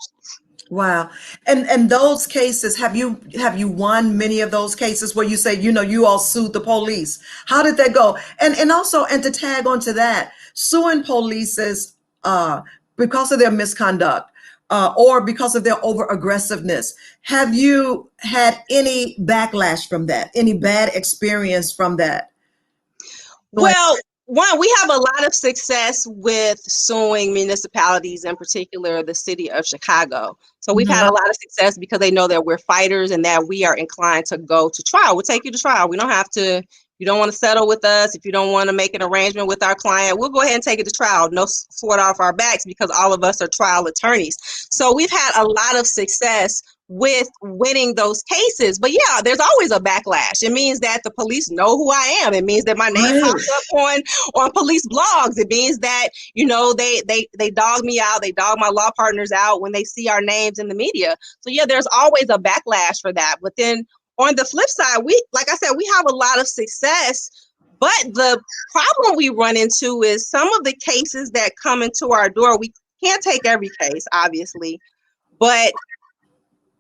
Wow. And those cases, have you won many of those cases where you say, you all sued the police? How did that go? And also, and to tag onto that, suing polices because of their misconduct or because of their over aggressiveness. Have you had any backlash from that? Any bad experience from that? Going. Well, one, we have a lot of success with suing municipalities, in particular the city of Chicago. So we've had a lot of success because they know that we're fighters and that we are inclined to go to trial. We'll take you to trial. We don't have to, you don't want to settle with us, if you don't want to make an arrangement with our client, we'll go ahead and take it to trial. No sweat off our backs because all of us are trial attorneys. So we've had a lot of success with winning those cases. But yeah, there's always a backlash. It means that the police know who I am. It means that my name pops up on police blogs. It means that, they dog me out. They dog my law partners out when they see our names in the media. So yeah, there's always a backlash for that. But then on the flip side, like I said, we have a lot of success. But the problem we run into is some of the cases that come into our door, we can't take every case, obviously, but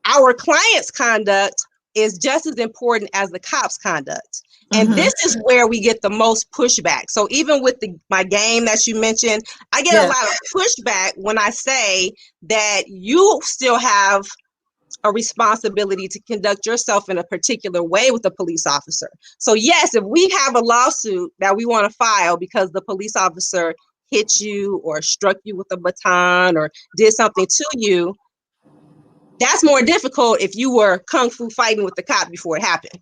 our client's conduct is just as important as the cop's conduct. And this is where we get the most pushback. So even with my game that you mentioned, I get a lot of pushback when I say that you still have a responsibility to conduct yourself in a particular way with a police officer. So yes, if we have a lawsuit that we want to file because the police officer hit you or struck you with a baton or did something to you, that's more difficult if you were kung fu fighting with the cop before it happened.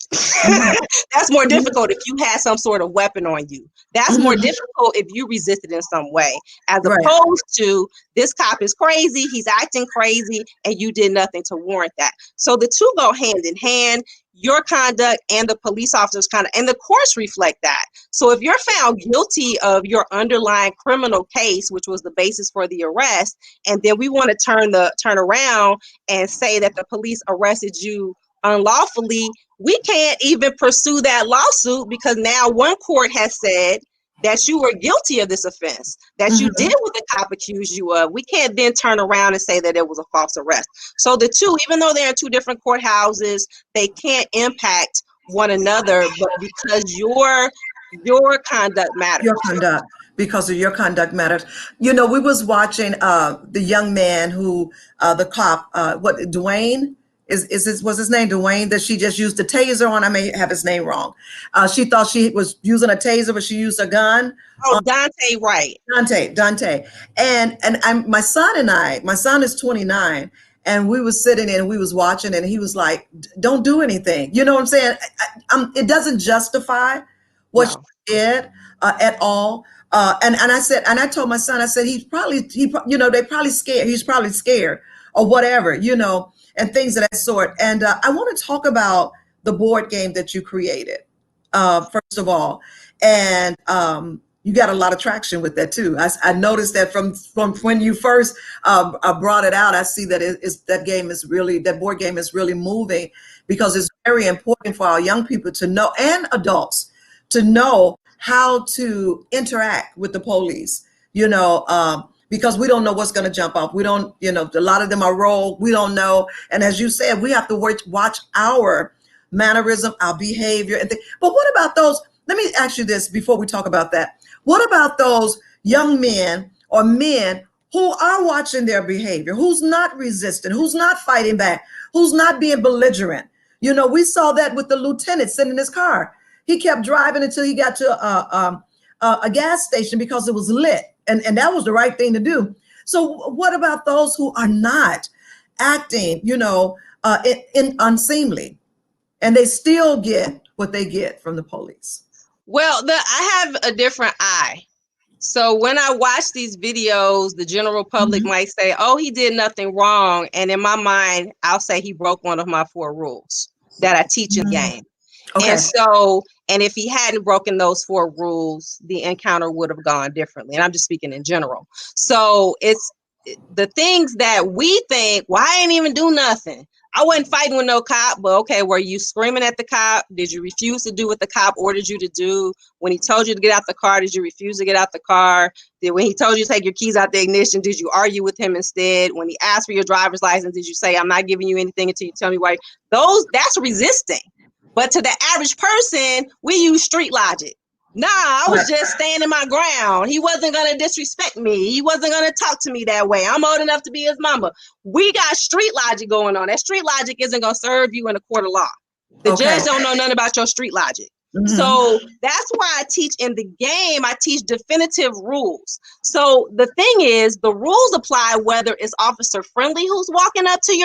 That's more difficult if you had some sort of weapon on you. That's more difficult if you resisted in some way, as opposed to this cop is crazy, he's acting crazy, and you did nothing to warrant that. So the two go hand in hand. Your conduct and the police officer's conduct, and the courts reflect that. So if you're found guilty of your underlying criminal case, which was the basis for the arrest, and then we want to turn around and say that the police arrested you unlawfully, we can't even pursue that lawsuit because now one court has said that you were guilty of this offense, that you did what the cop accused you of. We can't then turn around and say that it was a false arrest. So the two, even though they're in two different courthouses, they can't impact one another, but because your conduct matters. Your conduct, because of your conduct matters. We was watching the young man who the cop, Dwayne was his name Dwayne, that she just used a taser on. I may have his name wrong. She thought she was using a taser, but she used a gun. Oh, Dante, right? Dante, and my son is 29, and we was sitting and we was watching, and he was like, "Don't do anything." You know what I'm saying? It doesn't justify what she did at all. And I said, and I told my son, I said, they probably scared. He's probably scared or whatever, and things of that sort. And I want to talk about the board game that you created, first of all. And you got a lot of traction with that too. I noticed that from when you first brought it out. I see that that board game is really moving, because it's very important for our young people to know, and adults to know, how to interact with the police, because we don't know what's going to jump off. We don't, a lot of them are rogue. We don't know. And as you said, we have to watch our mannerism, our behavior, and but what about those? Let me ask you this before we talk about that. What about those young men or men who are watching their behavior, who's not resisting, who's not fighting back, who's not being belligerent? You know, we saw that with the lieutenant sitting in his car. He kept driving until he got to a gas station because it was lit, and that was the right thing to do. So what about those who are not acting, in unseemly, and they still get what they get from the police? Well, I have a different eye. So when I watch these videos, the general public might say, oh, he did nothing wrong. And in my mind, I'll say he broke one of my 4 rules that I teach in the game. Okay. And if he hadn't broken those 4 rules, the encounter would have gone differently. And I'm just speaking in general. So it's the things that we think, well, I ain't even do nothing. I wasn't fighting with no cop, but okay, were you screaming at the cop? Did you refuse to do what the cop ordered you to do? When he told you to get out the car, did you refuse to get out the car? When he told you to take your keys out the ignition, did you argue with him instead? When he asked for your driver's license, did you say, I'm not giving you anything until you tell me why? That's resisting. But to the average person, we use street logic. Nah, I was just standing my ground. He wasn't going to disrespect me. He wasn't going to talk to me that way. I'm old enough to be his mama. We got street logic going on. That street logic isn't going to serve you in a court of law. The judge don't know nothing about your street logic. So that's why I teach in the game. I teach definitive rules. So the thing is, the rules apply whether it's officer friendly who's walking up to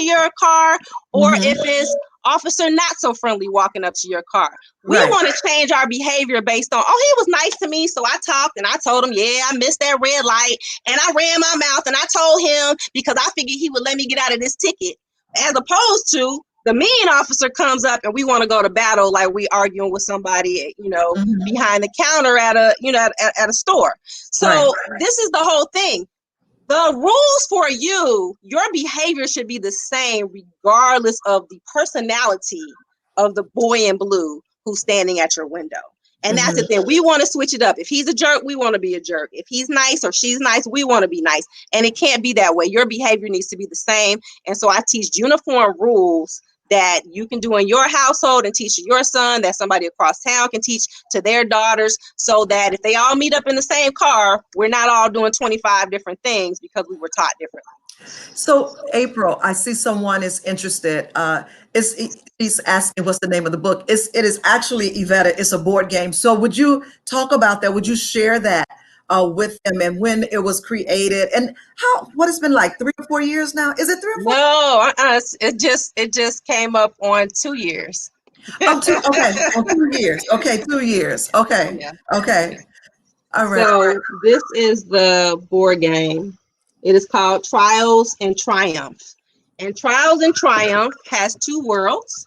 your car, or if it's officer not so friendly walking up to your car. We want to change our behavior based on, oh, he was nice to me, so I talked and I told him, yeah, I missed that red light, and I ran my mouth and I told him because I figured he would let me get out of this ticket, as opposed to the mean officer comes up and we want to go to battle like we arguing with somebody, behind the counter at a store. So this is the whole thing. The rules for you, your behavior should be the same regardless of the personality of the boy in blue who's standing at your window. And that's the thing. We want to switch it up. If he's a jerk, we want to be a jerk. If he's nice or she's nice, we want to be nice. And it can't be that way. Your behavior needs to be the same. And so I teach uniform rules that you can do in your household and teach to your son, that somebody across town can teach to their daughters, so that if they all meet up in the same car, we're not all doing 25 different things because we were taught differently. So, April, I see someone is interested. He's asking what's the name of the book. It is actually Yvette. It's a board game. So would you talk about that? Would you share that with them, and when it was created, and what it's been like 3 or 4 years now? Is it 3 or 4? No, it just came up on 2 years. On 2 years. Okay, 2 years. Okay. Yeah. Okay. All right. So this is the board game. It is called Trials and Triumph. And Trials and Triumph has 2 worlds.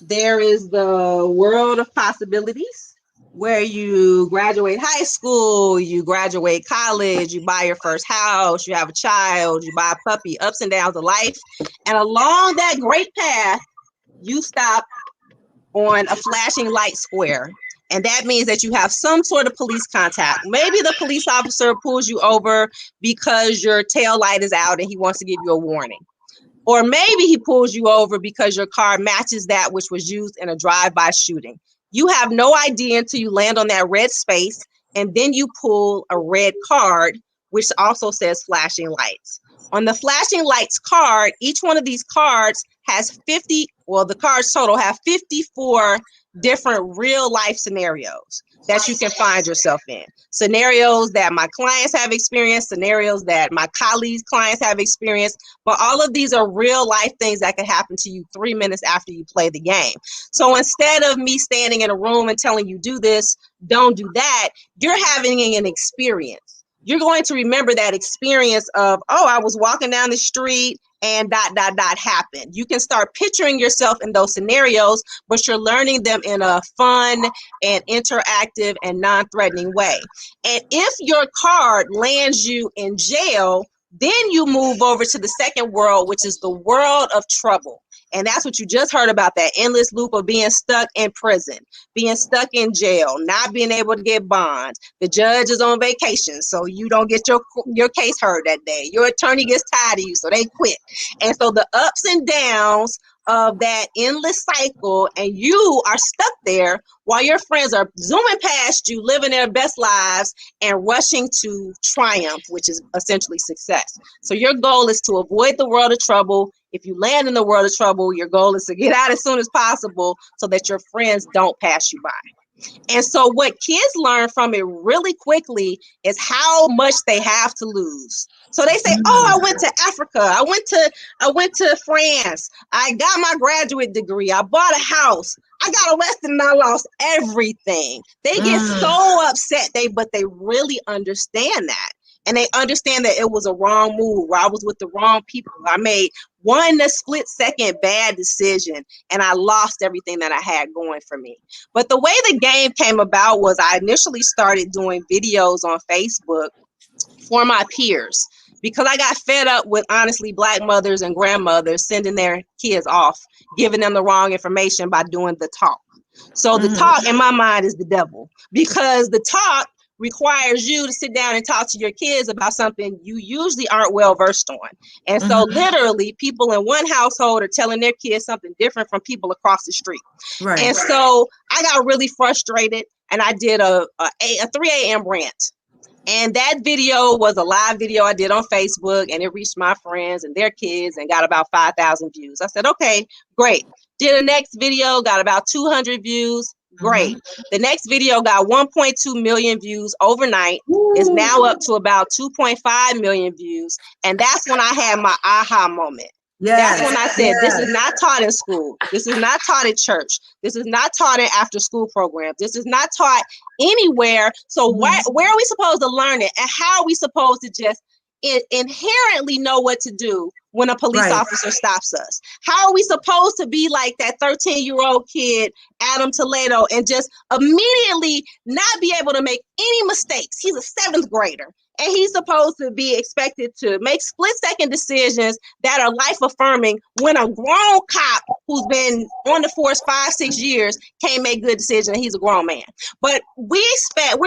There is the world of possibilities, where you graduate high school, you graduate college, you buy your first house, you have a child, you buy a puppy, ups and downs of life. And along that great path, you stop on a flashing light square. And that means that you have some sort of police contact. Maybe the police officer pulls you over because your tail light is out and he wants to give you a warning. Or maybe he pulls you over because your car matches that which was used in a drive-by shooting. You have no idea until you land on that red space, and then you pull a red card, which also says flashing lights. On the flashing lights card, each one of these cards has the cards total have 54 different real life scenarios that you can find yourself in. Scenarios that my clients have experienced, scenarios that my colleagues' clients have experienced, but all of these are real life things that can happen to you 3 minutes after you play the game. So instead of me standing in a room and telling you do this, don't do that, you're having an experience. You're going to remember that experience of, oh, I was walking down the street and ... happened. You can start picturing yourself in those scenarios, but you're learning them in a fun and interactive and non-threatening way. And if your card lands you in jail, then you move over to the second world, which is the world of trouble. And that's what you just heard about, that endless loop of being stuck in prison, being stuck in jail, not being able to get bonds. The judge is on vacation, so you don't get your case heard that day. Your attorney gets tired of you, so they quit. And so the ups and downs of that endless cycle, and you are stuck there while your friends are zooming past you, living their best lives and rushing to triumph, which is essentially success. So your goal is to avoid the world of trouble. If you land in the world of trouble, your goal is to get out as soon as possible so that your friends don't pass you by. And so what kids learn from it really quickly is how much they have to lose. So they say, "Oh, I went to Africa. I went to France. I got my graduate degree. I bought a house. I got arrested and I lost everything." They get so upset, but they really understand that. And they understand that it was a wrong move, or I was with the wrong people. I made one split-second bad decision, and I lost everything that I had going for me. But the way the game came about was I initially started doing videos on Facebook for my peers because I got fed up with, honestly, Black mothers and grandmothers sending their kids off, giving them the wrong information by doing the talk. So the talk in my mind is the devil, because the talk requires you to sit down and talk to your kids about something you usually aren't well versed on. And so literally people in one household are telling their kids something different from people across the street. Right. And so I got really frustrated, and I did a 3 a.m. rant. And that video was a live video I did on Facebook, and it reached my friends and their kids and got about 5,000 views. I said, okay, great. Did a next video, got about 200 views. Great. The next video got 1.2 million views overnight. Is now up to about 2.5 million views. And that's when I had my aha moment. Yes. That's when I said, this is not taught in school. This is not taught at church. This is not taught in after school programs. This is not taught anywhere. So where are we supposed to learn it? And how are we supposed to just inherently know what to do when a police officer stops us? How are we supposed to be like that 13-year-old kid, Adam Toledo, and just immediately not be able to make any mistakes? He's a 7th grader. And he's supposed to be expected to make split-second decisions that are life-affirming when a grown cop who's been on the force 5-6 years can't make good decisions, and he's a grown man. But we're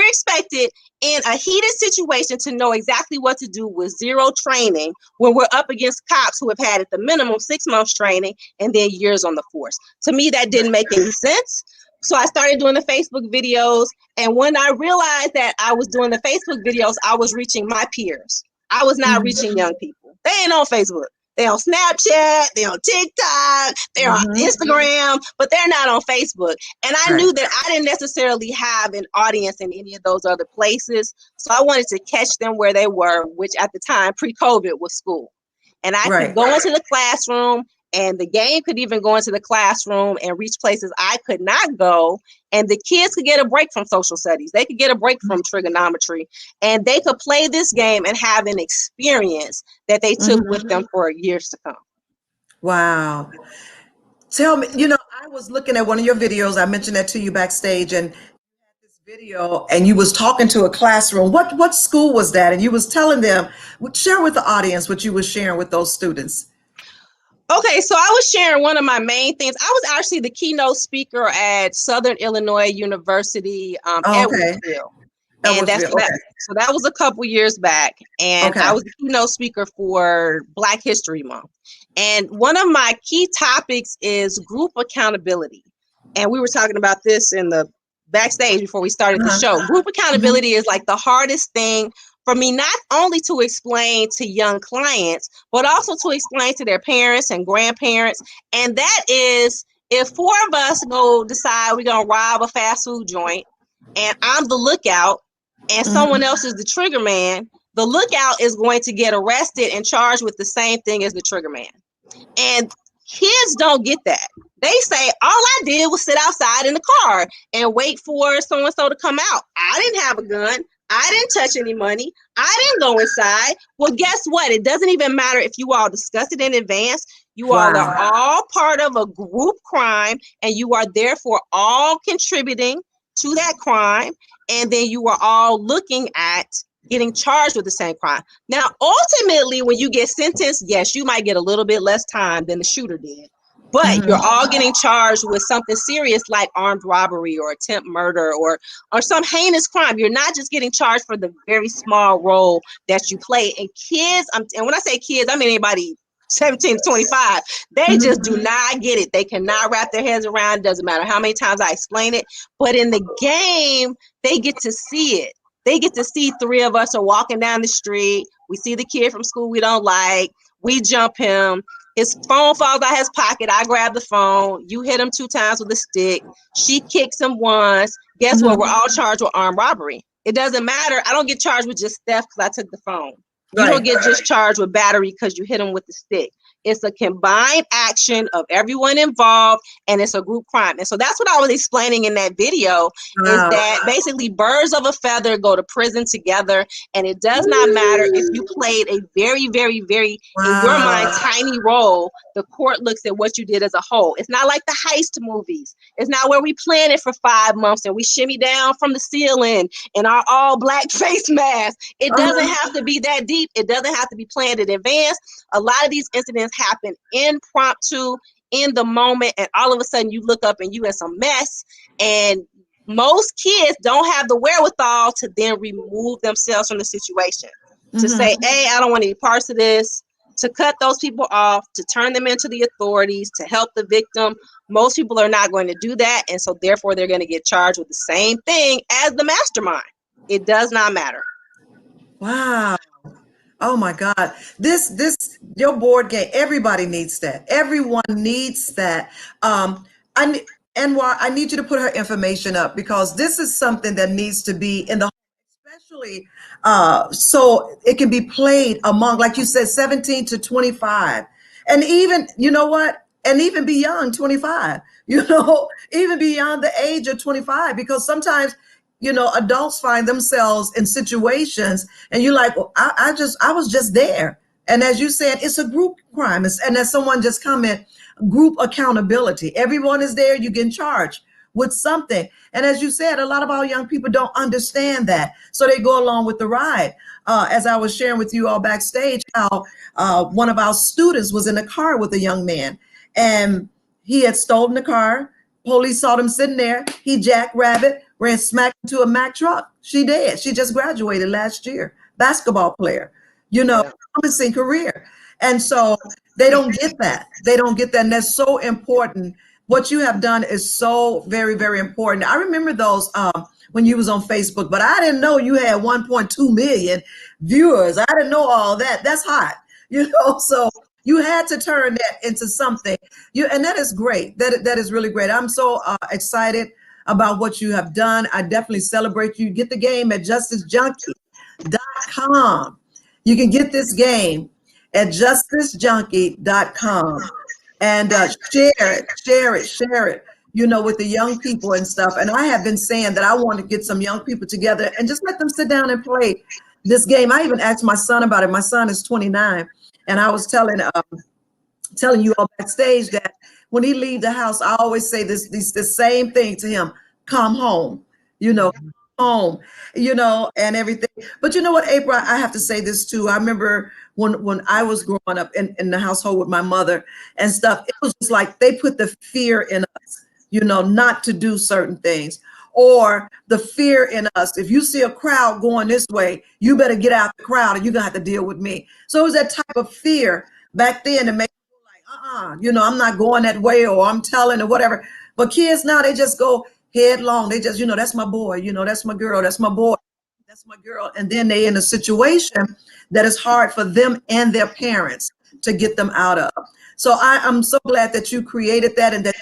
expected in a heated situation to know exactly what to do with zero training when we're up against cops who have had at the minimum 6 months training and then years on the force. To me, that didn't make any sense. So I started doing the Facebook videos. And when I realized that I was doing the Facebook videos, I was reaching my peers. I was not reaching young people. They ain't on Facebook. They're on Snapchat, they're on TikTok, they're on Instagram, but they're not on Facebook. And I knew that I didn't necessarily have an audience in any of those other places. So I wanted to catch them where they were, which at the time, pre-COVID, was school. And I could go into the classroom, and the game could even go into the classroom and reach places I could not go. And the kids could get a break from social studies. They could get a break from trigonometry. And they could play this game and have an experience that they took with them for years to come. Wow. Tell me, I was looking at one of your videos. I mentioned that to you backstage, and you had this video and you was talking to a classroom. What school was that? And you was telling them, share with the audience what you was sharing with those students. Okay, so I was sharing one of my main things. I was actually the keynote speaker at Southern Illinois University, Edwardsville. And so that was a couple years back. And I was the keynote speaker for Black History Month. And one of my key topics is group accountability. And we were talking about this in the backstage before we started the show. Group accountability is like the hardest thing for me, not only to explain to young clients, but also to explain to their parents and grandparents. And that is, if 4 of us go decide we're going to rob a fast food joint, and I'm the lookout, and someone else is the trigger man, the lookout is going to get arrested and charged with the same thing as the trigger man. And kids don't get that. They say, all I did was sit outside in the car and wait for so-and-so to come out. I didn't have a gun. I didn't touch any money. I didn't go inside. Well, guess what? It doesn't even matter if you all discuss it in advance. You all are all part of a group crime, and you are therefore all contributing to that crime. And then you are all looking at getting charged with the same crime. Now, ultimately, when you get sentenced, yes, you might get a little bit less time than the shooter did. But you're all getting charged with something serious like armed robbery or attempt murder or some heinous crime. You're not just getting charged for the very small role that you play. And kids, and when I say kids, I mean anybody 17 to 25. They just do not get it. They cannot wrap their heads around it. Doesn't matter how many times I explain it. But in the game, they get to see it. They get to see three of us are walking down the street. We see the kid from school we don't like. We jump him. His phone falls out of his pocket. I grab the phone. You hit him 2 times with a stick. She kicks him once. Guess what? We're all charged with armed robbery. It doesn't matter. I don't get charged with just theft because I took the phone. You don't get just charged with battery because you hit him with the stick. It's a combined action of everyone involved, and it's a group crime. And so that's what I was explaining in that video, is that basically birds of a feather go to prison together, and it does not matter if you played a very, very, very, in your mind, tiny role. The court looks at what you did as a whole. It's not like the heist movies. It's not where we plan it for 5 months and we shimmy down from the ceiling in our all black face mask. It doesn't have to be that deep. It doesn't have to be planned in advance. A lot of these incidents happen impromptu, in the moment, and all of a sudden you look up and you in some mess. And most kids don't have the wherewithal to then remove themselves from the situation, to say, hey, I don't want any parts of this, to cut those people off, to turn them into the authorities, to help the victim. Most people are not going to do that, and so therefore they're going to get charged with the same thing as the mastermind. It does not matter. Wow. Oh my God. Your board game, everybody needs that. Everyone needs that. I need you to put her information up, because this is something that needs to be in the, especially so it can be played among, like you said, 17 to 25. And even, you know what? And even beyond 25, even beyond the age of 25, because sometimes, adults find themselves in situations and you're like, well, I was just there. And as you said, it's a group crime. And as someone just commented, group accountability. Everyone is there. You get charged with something. And as you said, a lot of our young people don't understand that. So they go along with the ride. As I was sharing with you all backstage, how one of our students was in a car with a young man, and he had stolen the car. Police saw them sitting there. He jackrabbit, ran smack into a Mack truck. She dead. She just graduated last year. Basketball player, promising career. And so they don't get that. They don't get that. And that's so important. What you have done is so very, very important. I remember those when you was on Facebook, but I didn't know you had 1.2 million viewers. I didn't know all that. That's hot, so you had to turn that into something. And that is great. That is really great. I'm so excited about what you have done. I definitely celebrate you. Get the game at justicejunkie.com. You can get this game at justicejunkie.com and share it, with the young people and stuff. And I have been saying that I want to get some young people together and just let them sit down and play this game. I even asked my son about it. My son is 29. And I was telling you all backstage that when he leaves the house, I always say the same thing to him: come home, home, and everything. But you know what, April, I have to say this too. I remember when I was growing up in the household with my mother and stuff, it was just like they put the fear in us, not to do certain things. Or the fear in us. If you see a crowd going this way, you better get out the crowd and you're going to have to deal with me. So it was that type of fear back then to make people like, I'm not going that way, or I'm telling, or whatever. But kids now, they just go headlong. They just, that's my boy, that's my girl, that's my boy, that's my girl. And then they in a situation that is hard for them and their parents to get them out of. So I'm so glad that you created that, and that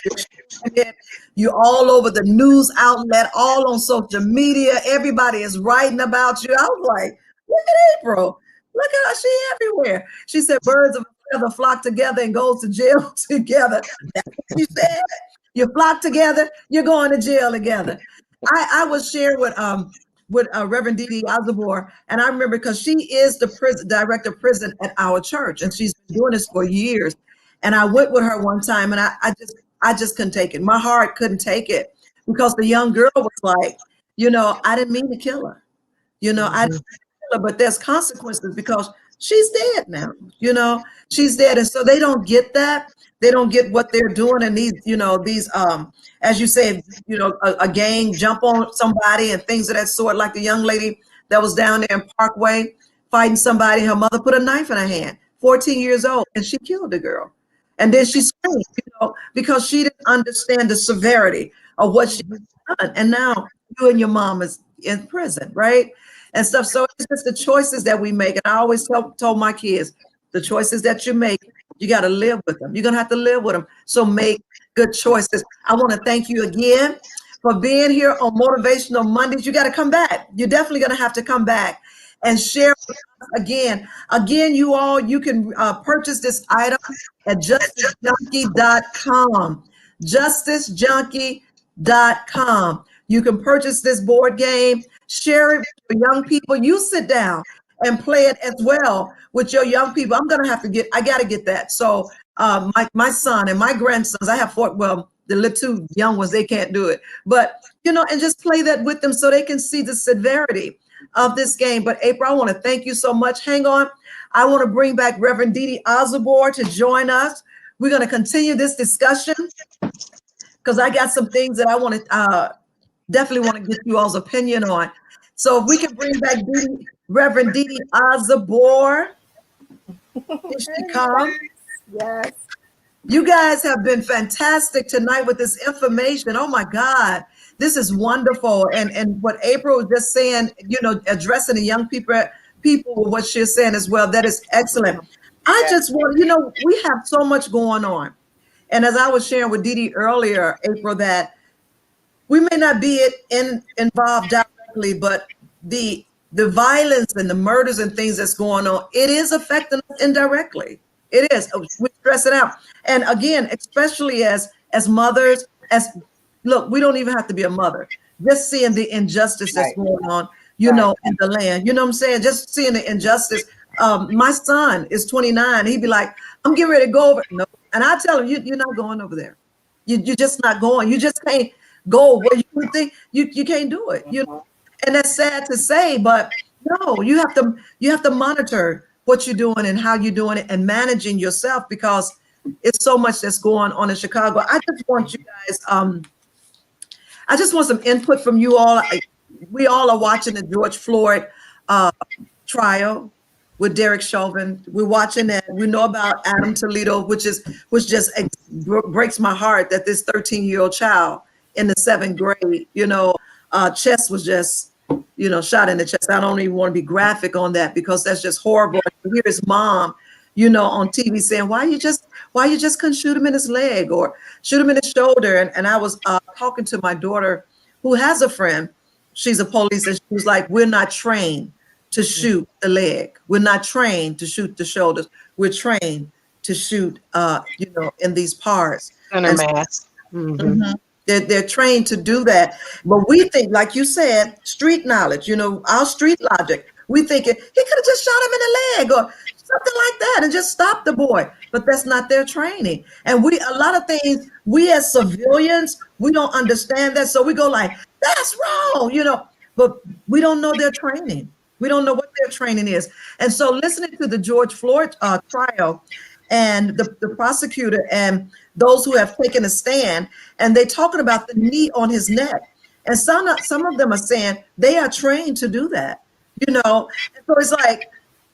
you're all over the news outlet, all on social media. Everybody is writing about you. I was like, look at April. Look at her. She everywhere. She said birds of a feather flock together and goes to jail together. That's what she said. You flock together, you're going to jail together. I was sharing with Reverend Dee Dee Osborne, and I remember because she is the director of prison at our church, and she's been doing this for years. And I went with her one time, and I just couldn't take it. My heart couldn't take it, because the young girl was like, I didn't mean to kill her. I didn't mean to kill her, but there's consequences because she's dead now. She's dead. And so they don't get that. They don't get what they're doing. And these, as you said, a gang jump on somebody and things of that sort, like the young lady that was down there in Parkway fighting somebody. Her mother put a knife in her hand, 14 years old, and she killed the girl. And then she screamed, because she didn't understand the severity of what she done. And now you and your mom is in prison, right? And stuff. So it's just the choices that we make. And I always told my kids, the choices that you make, you got to live with them. You're going to have to live with them. So make good choices. I want to thank you again for being here on Motivational Mondays. You got to come back. You're definitely going to have to come back and share with us again. Again, you can purchase this item at justicejunkie.com. Justicejunkie.com. You can purchase this board game, share it with young people. You sit down and play it as well with your young people. I got to get that. So my son and my grandsons, I have four, well, the little two young ones, they can't do it, but and just play that with them so they can see the severity of this game. But April, I want to thank you so much. Hang on. I want to bring back Reverend Dee Dee Osborne to join us. We're going to continue this discussion because I got some things that I want to definitely want to get you all's opinion on. So if we can bring back Reverend Dee Dee Osborne. Here she comes. Yes. You guys have been fantastic tonight with this information. Oh my God, this is wonderful. And what April was just saying, addressing the young people with what she's saying as well, that is excellent. I just want, we have so much going on. And as I was sharing with Dee Dee earlier, April, that we may not be involved directly, but the violence and the murders and things that's going on, it is affecting us indirectly. It is. We stress it out. And again, especially as mothers, look, we don't even have to be a mother. Just seeing the injustice that's going on, in the land. You know what I'm saying? Just seeing the injustice. My son is 29. He'd be like, I'm getting ready to go over. No. And I tell him, you're not going over there. You're just not going. You just can't go where you think you can't do it. And that's sad to say, but no, you have to monitor what you're doing and how you're doing it and managing yourself, because it's so much that's going on in Chicago. I just want you guys, I just want some input from you all. We all are watching the George Floyd trial with Derek Chauvin. We're watching that. We know about Adam Toledo, which just breaks my heart that this 13-year-old child in the 7th grade, chest was just shot in the chest. I don't even want to be graphic on that because that's just horrible. Here his mom, on TV saying, why you just couldn't shoot him in his leg or shoot him in his shoulder? And I was talking to my daughter who has a friend. She's a police, and she was like, we're not trained to shoot the leg. We're not trained to shoot the shoulders. We're trained to shoot, in these parts. Center mass. Mm-hmm. They're trained to do that. But we think, like you said, street knowledge, our street logic. We think he could have just shot him in the leg or something like that and just stopped the boy. But that's not their training. And a lot of things, we as civilians, we don't understand that. So we go like, that's wrong, but we don't know their training. We don't know what their training is. And so listening to the George Floyd trial and the prosecutor and those who have taken a stand, and they're talking about the knee on his neck. And some of them are saying they are trained to do that, And so it's like,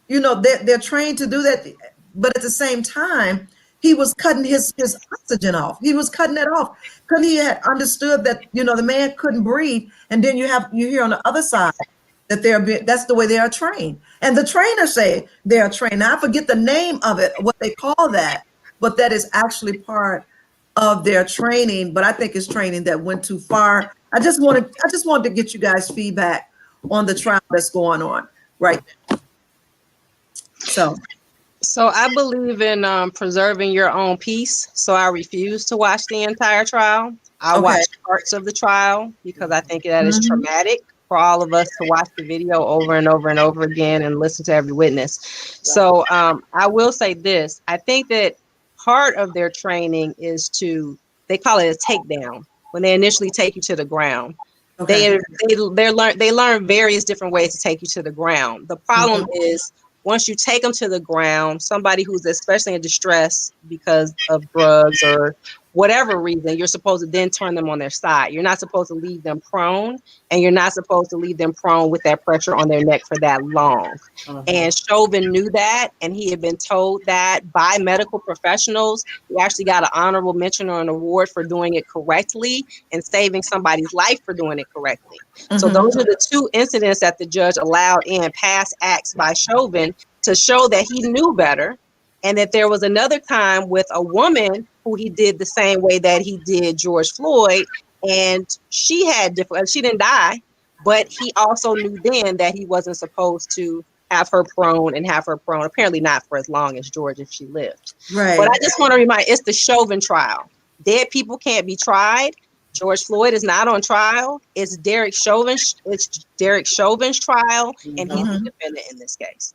they're trained to do that. But at the same time, he was cutting his oxygen off. He was cutting it off. Because he had understood that, the man couldn't breathe. And then you hear on the other side that that's the way they are trained. And the trainers say they are trained. Now, I forget the name of it, what they call that. But that is actually part of their training. But I think it's training that went too far. I just wanted to get you guys feedback on the trial that's going on right now. So I believe in preserving your own peace. So I refuse to watch the entire trial. I watch parts of the trial because I think that is traumatic for all of us to watch the video over and over and over again and listen to every witness. So I will say this. I think that part of their training is they call it a takedown when they initially take you to the ground. Okay. They learn various different ways to take you to the ground. The problem is once you take them to the ground, somebody who's especially in distress because of drugs or whatever reason, you're supposed to then turn them on their side. You're not supposed to leave them prone, and you're not supposed to leave them prone with that pressure on their neck for that long. And Chauvin knew that, and he had been told that by medical professionals. He actually got an honorable mention or an award for doing it correctly and saving somebody's life for doing it correctly. So those are the two incidents that the judge allowed in, past acts by Chauvin, to show that he knew better. And that there was another time with a woman who he did the same way that he did George Floyd, and she had different, she didn't die, but he also knew then that he wasn't supposed to have her prone and have her prone, apparently not for as long as George if she lived. Right. But I just want to remind, it's the Chauvin trial. Dead people can't be tried. George Floyd is not on trial. It's Derek Chauvin's trial, and he's the defendant in this case.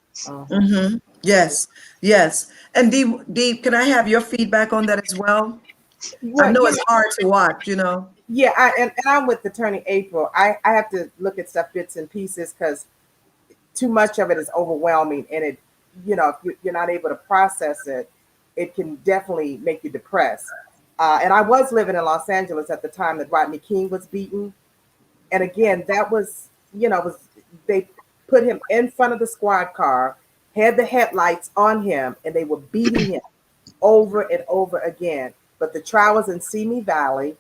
Yes, yes. And Dee, can I have your feedback on that as well? I know it's hard to watch, you know. Yeah, and I'm with Attorney April. I have to look at stuff bits and pieces because too much of it is overwhelming, and it, you know, if you're not able to process it, it can definitely make you depressed. And I was living in Los Angeles at the time that Rodney King was beaten, and again, that was, you know, they put him in front of the squad car, had the headlights on him, and they were beating him over and over again. But the trial was in Simi Valley,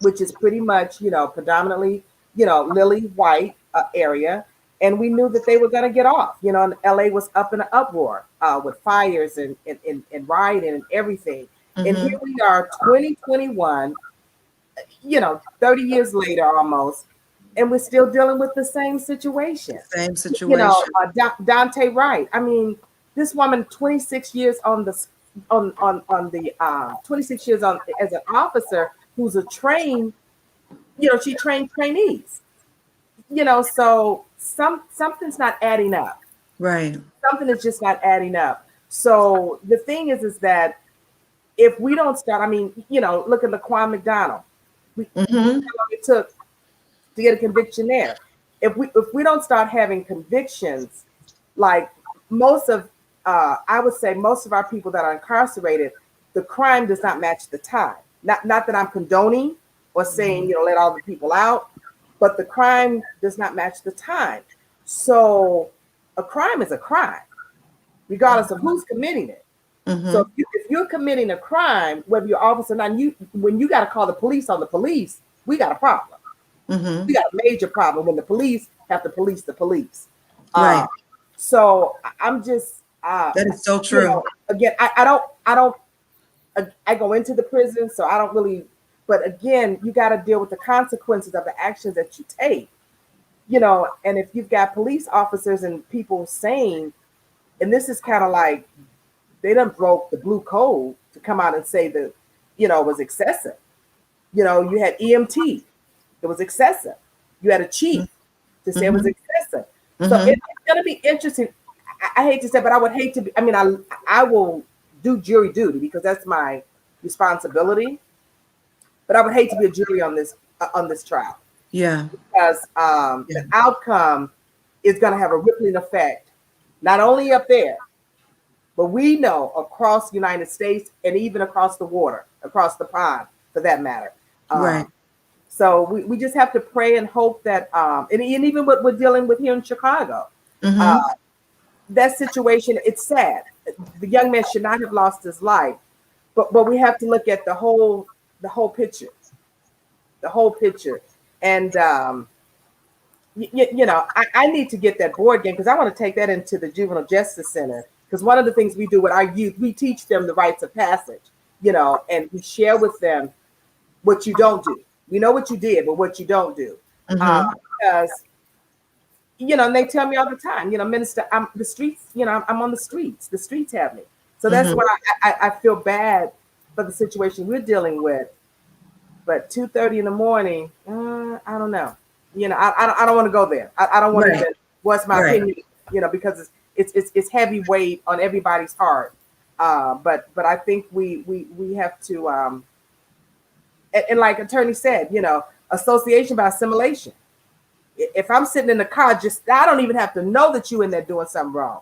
which is pretty much, you know, predominantly, you know, lily white area. And we knew that they were going to get off, you know, and LA was up in an uproar with fires and rioting and everything. And here we are, 2021, you know, 30 years later almost, and we're still dealing with the same situation. Same situation. You know, Dante Wright. I mean, this woman, 26 years on the 26 years on as an officer, who's a trained, you know, she trained trainees. You know, so something's not adding up. Right. Something is just not adding up. So the thing is that if we don't start, I mean, you know, look at Laquan McDonald. How long it took to get a conviction there. If we don't start having convictions, like most of, I would say most of our people that are incarcerated, the crime does not match the time. Not that I'm condoning or saying, you know, let all the people out, but the crime does not match the time. So a crime is a crime, regardless of who's committing it. So if you're committing a crime, whether you're officer or not, when you got to call the police on the police, we got a problem. We got a major problem when the police have to police the police. Right. So I'm just that is so true. You know, again, I go into the prison, so I don't really. But again, you got to deal with the consequences of the actions that you take. You know, and if you've got police officers and people saying, and this is kind of like they done broke the blue code to come out and say that, you know, it was excessive. You know, you had EMT, it was excessive. You had a chief to say it was excessive. So it's going to be interesting. I hate to say, but I would hate to be, I mean, I will do jury duty because that's my responsibility. But I would hate to be a jury on this trial. Yeah. Because the outcome is going to have a rippling effect, not only up there, but we know across the United States and even across the water, across the pond, for that matter. Right. So we just have to pray and hope that, and even what we're dealing with here in Chicago, that situation, it's sad. The young man should not have lost his life, but we have to look at the whole picture, And you know, I need to get that board game because I want to take that into the Juvenile Justice Center. Because one of the things we do with our youth, we teach them the rites of passage, you know, and we share with them what you don't do. We know what you did, but what you don't do. Because, you know, and they tell me all the time, you know, Minister, I'm the streets, you know, I'm on the streets. The streets have me. So that's why I feel bad for the situation we're dealing with. But 2:30 in the morning, I don't know. You know, I don't want to go there. I don't want to voice my opinion, you know, because it's heavy weight on everybody's heart. But I think we have to, and like attorney said, you know, association by assimilation. If I'm sitting in the car, I don't even have to know that you in there doing something wrong.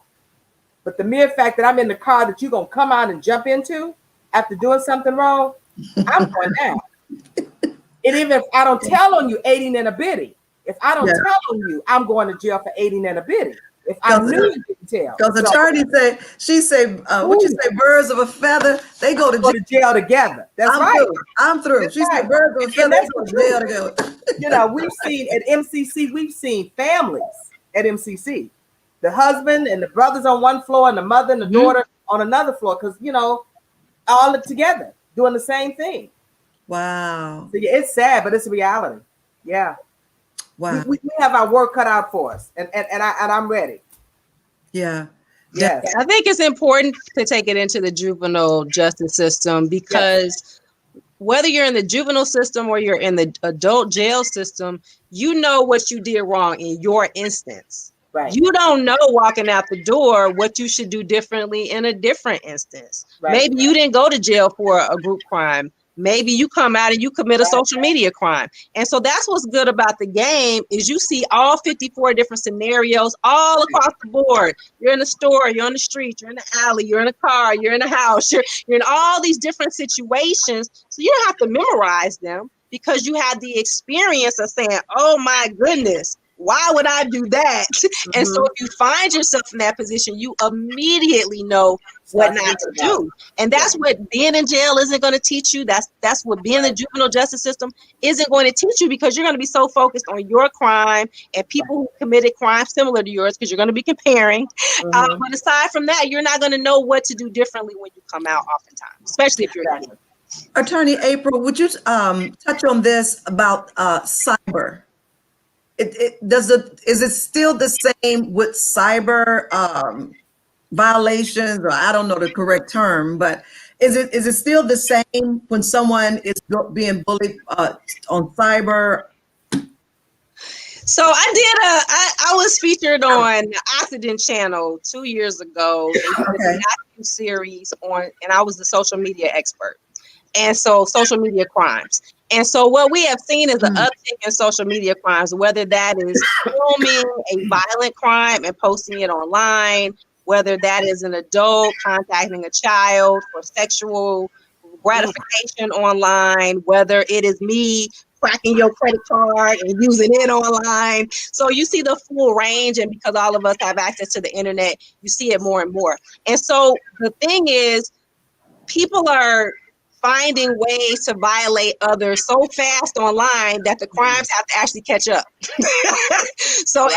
But the mere fact that I'm in the car that you're gonna come out and jump into after doing something wrong, I'm going down. And even if I don't tell on you aiding and abetting, if I don't tell on you, I'm going to jail for aiding and abetting. If I knew you didn't tell. Because the attorney say, she say, what you say, birds of a feather, they go to jail together. That's right. I'm through. That's She right. said, birds of a feather, they go to jail together. You know, we've seen at MCC, we've seen families at MCC. The husband and the brothers on one floor and the mother and the daughter on another floor, because, you know, all together doing the same thing. Wow. So, yeah, it's sad, but it's a reality. Yeah. Wow. We have our work cut out for us, and I'm ready. Yeah. Yes. I think it's important to take it into the juvenile justice system, because whether you're in the juvenile system or you're in the adult jail system, you know what you did wrong in your instance. Right. You don't know walking out the door what you should do differently in a different instance. Right. Maybe you didn't go to jail for a group crime. Maybe you come out and you commit a social media crime. And so that's what's good about the game, is you see all 54 different scenarios all across the board. You're in the store, you're on the street, you're in the alley, you're in a car, you're in a house, you're in all these different situations. So you don't have to memorize them, because you had the experience of saying, oh my goodness, why would I do that? And so if you find yourself in that position, you immediately know what not to do. And that's what being in jail isn't going to teach you. That's what being in the juvenile justice system isn't going to teach you, because you're going to be so focused on your crime and people who committed crimes similar to yours, because you're going to be comparing. But aside from that, you're not going to know what to do differently when you come out oftentimes, especially if you're a kid. Attorney April, would you touch on this about cyber? Is it still the same with cyber violations, or I don't know the correct term, but is it still the same when someone is being bullied on cyber? So I was featured on the Oxygen channel 2 years ago. They did a series on, and I was the social media expert. And so social media crimes. And so what we have seen is an uptick in social media crimes, whether that is filming a violent crime and posting it online, whether that is an adult contacting a child for sexual gratification online, whether it is me cracking your credit card and using it online. So you see the full range, and because all of us have access to the internet, you see it more and more. And so the thing is, people are finding ways to violate others so fast online that the crimes have to actually catch up. So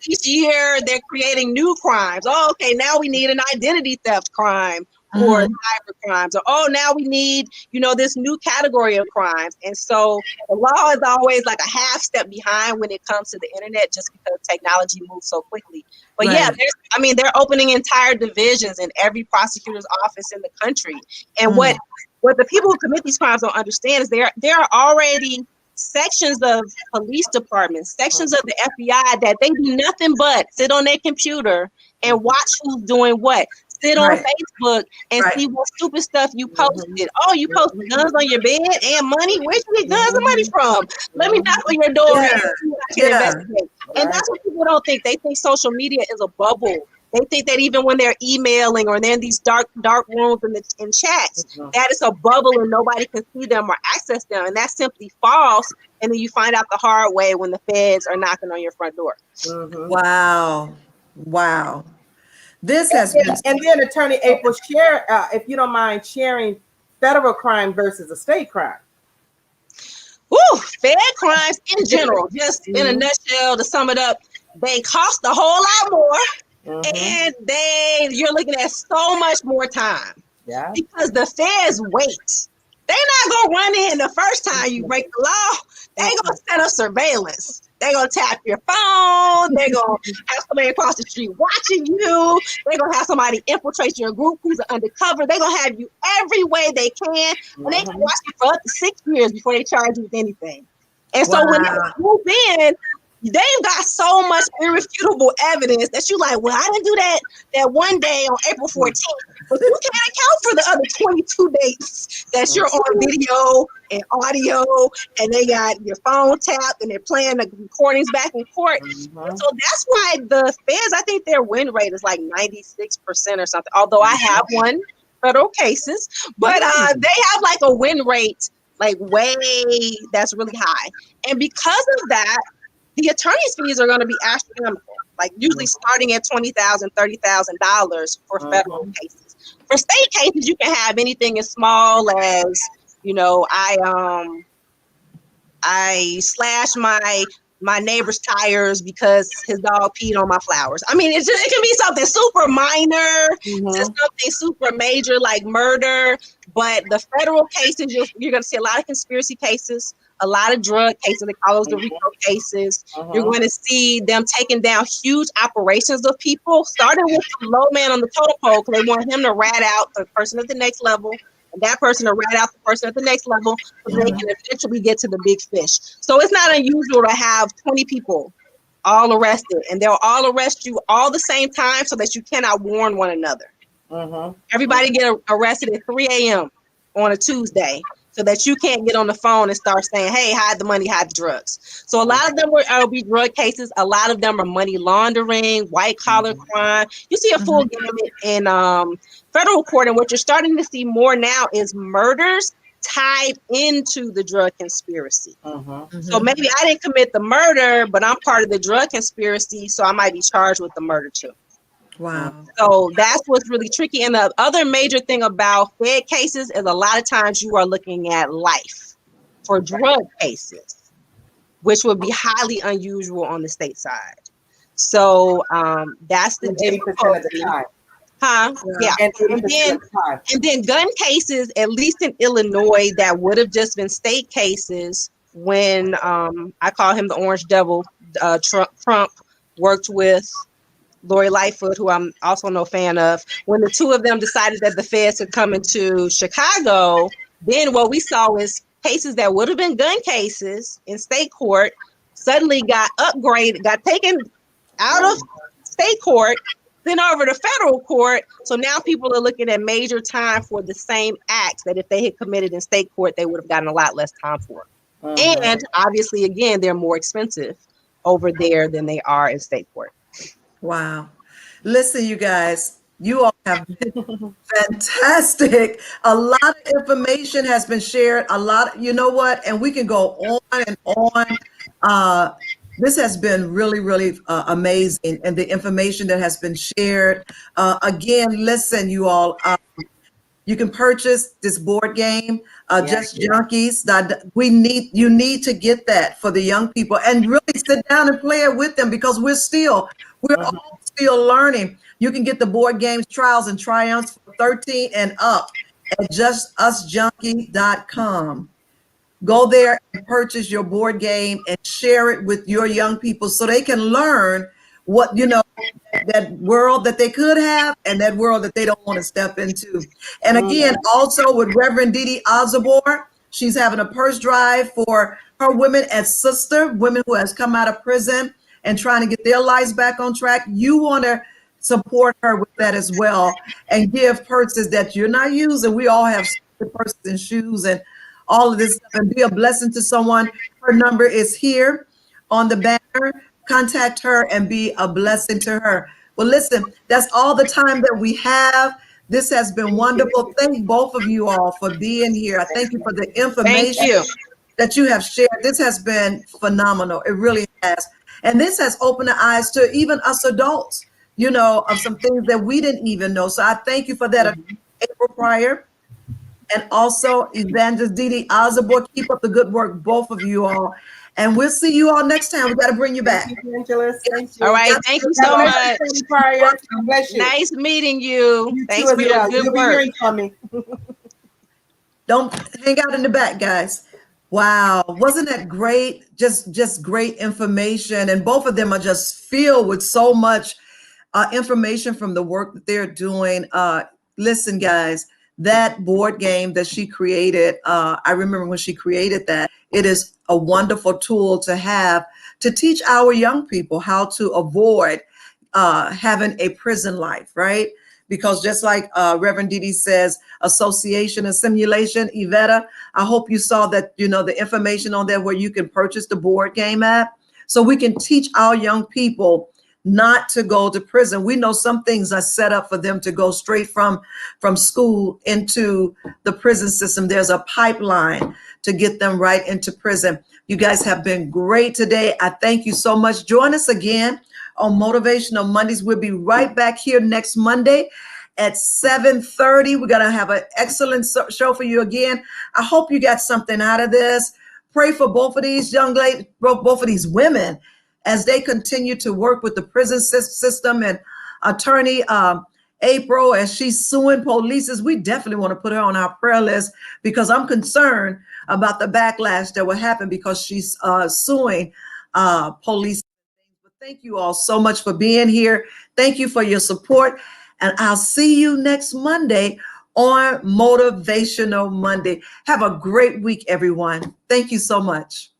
each year they're creating new crimes. Oh, okay, now we need an identity theft crime or cyber crimes, or oh, now we need, this new category of crimes. And so the law is always like a half step behind when it comes to the internet, just because technology moves so quickly. But they're opening entire divisions in every prosecutor's office in the country. And what the people who commit these crimes don't understand is there are already sections of police departments, sections of the FBI that they do nothing but sit on their computer and watch who's doing what. Sit on Facebook and see what stupid stuff you posted. Oh, you posted guns on your bed and money? Where'd you get guns and money from? Let me knock on your door and see what I can investigate. And that's what people don't think. They think social media is a bubble. They think that even when they're emailing or they're in these dark rooms in chats, that is a bubble and nobody can see them or access them. And that's simply false. And then you find out the hard way when the feds are knocking on your front door. Wow. This has been. And then, Attorney April, share, if you don't mind, sharing federal crime versus a state crime. Fed crimes in general, just in a nutshell, to sum it up, they cost a whole lot more, and you're looking at so much more time. Yeah. Because the feds wait. They're not gonna run in the first time you break the law. They're gonna set up surveillance. They're going to tap your phone. They're going to have somebody across the street watching you. They're going to have somebody infiltrate your group who's undercover. They're going to have you every way they can. And they can watch you for up to 6 years before they charge you with anything. And so when they move in, they've got so much irrefutable evidence that you're like, well, I didn't do that one day on April 14th. But you can't account for the other 22 dates that you're on video and audio, and they got your phone tapped and they're playing the recordings back in court. So that's why the feds, I think their win rate is like 96% or something. Although I have one federal cases, but they have like a win rate like way that's really high. And because of that, the attorney's fees are going to be astronomical, like usually starting at $20,000, $30,000 for federal cases. For state cases, you can have anything as small as, I slashed my neighbor's tires because his dog peed on my flowers. I mean, it can be something super minor to something super major like murder. But the federal cases, you're going to see a lot of conspiracy cases, a lot of drug cases. They call those the RICO cases. You're going to see them taking down huge operations of people, starting with the low man on the totem pole because they want him to rat out the person at the next level. And that person to rat out the person at the next level so they can eventually get to the big fish. So it's not unusual to have 20 people all arrested, and they'll all arrest you all the same time so that you cannot warn one another. Everybody get arrested at 3 a.m. on a Tuesday so that you can't get on the phone and start saying, hey, hide the money, hide the drugs. So a lot of them will be drug cases. A lot of them are money laundering, white collar crime. You see a full gamut in federal court, and what you're starting to see more now is murders tied into the drug conspiracy. So maybe I didn't commit the murder, but I'm part of the drug conspiracy, so I might be charged with the murder too. Wow. So that's what's really tricky. And the other major thing about Fed cases is a lot of times you are looking at life for drug cases, which would be highly unusual on the state side. So that's the 80% of the time. Yeah. And then gun cases, at least in Illinois, that would have just been state cases when I call him the Orange Devil. Trump worked with Lori Lightfoot, who I'm also no fan of. When the two of them decided that the feds could come into Chicago, then what we saw is cases that would have been gun cases in state court suddenly got upgraded, got taken out of state court, then over to federal court. So now people are looking at major time for the same acts that if they had committed in state court, they would have gotten a lot less time for. And obviously, again, they're more expensive over there than they are in state court. Wow. Listen, you guys, you all have been fantastic. A lot of information has been shared. A lot, you know what? And we can go on and on. This has been really, really amazing. And the information that has been shared. Again, listen, you all, you can purchase this board game, Just Junkies. You need to get that for the young people and really sit down and play it with them because we're all still learning. You can get the board games, Trials and Triumphs for 13 and up at justusjunkie.com. Go there and purchase your board game and share it with your young people so they can learn what, that world that they could have and that world that they don't want to step into. And again, also with Reverend Didi Ozabor, she's having a purse drive for her women as sister, women who has come out of prison and trying to get their lives back on track. You want to support her with that as well and give purses that you're not using. We all have purses and shoes and all of this stuff, and be a blessing to someone. Her number is here on the banner. Contact her and be a blessing to her. Well, listen, that's all the time that we have. This has been wonderful. Thank both of you all for being here. I thank you for the information that you have shared. This has been phenomenal. It really has. And this has opened the eyes to even us adults, of some things that we didn't even know. So I thank you for that, April Pryor. And also Evangelist Didi Ozabor. Keep up the good work, both of you all. And we'll see you all next time. We got to bring you back. Thank you, Evangelist. Thank you. All right. Thank you so much. Bless you. Nice meeting you. Thanks for your good work. Don't hang out in the back, guys. Wow. Wasn't that great? Just great information. And both of them are just filled with so much information from the work that they're doing. Listen, guys, that board game that she created, I remember when she created that, it is a wonderful tool to have to teach our young people how to avoid having a prison life, right? Because just like Reverend Didi says, association and simulation, Yvetta, I hope you saw that, the information on there where you can purchase the board game app. So we can teach our young people not to go to prison. We know some things are set up for them to go straight from school into the prison system. There's a pipeline to get them right into prison. You guys have been great today. I thank you so much. Join us again on Motivational Mondays. We'll be right back here next Monday at 7:30. We're going to have an excellent show for you again. I hope you got something out of this. Pray for both of these young ladies, both of these women, as they continue to work with the prison system. And attorney April, as she's suing police, we definitely want to put her on our prayer list, because I'm concerned about the backlash that will happen because she's suing police. But thank you all so much for being here. Thank you for your support. And I'll see you next Monday on Motivational Monday. Have a great week, everyone. Thank you so much.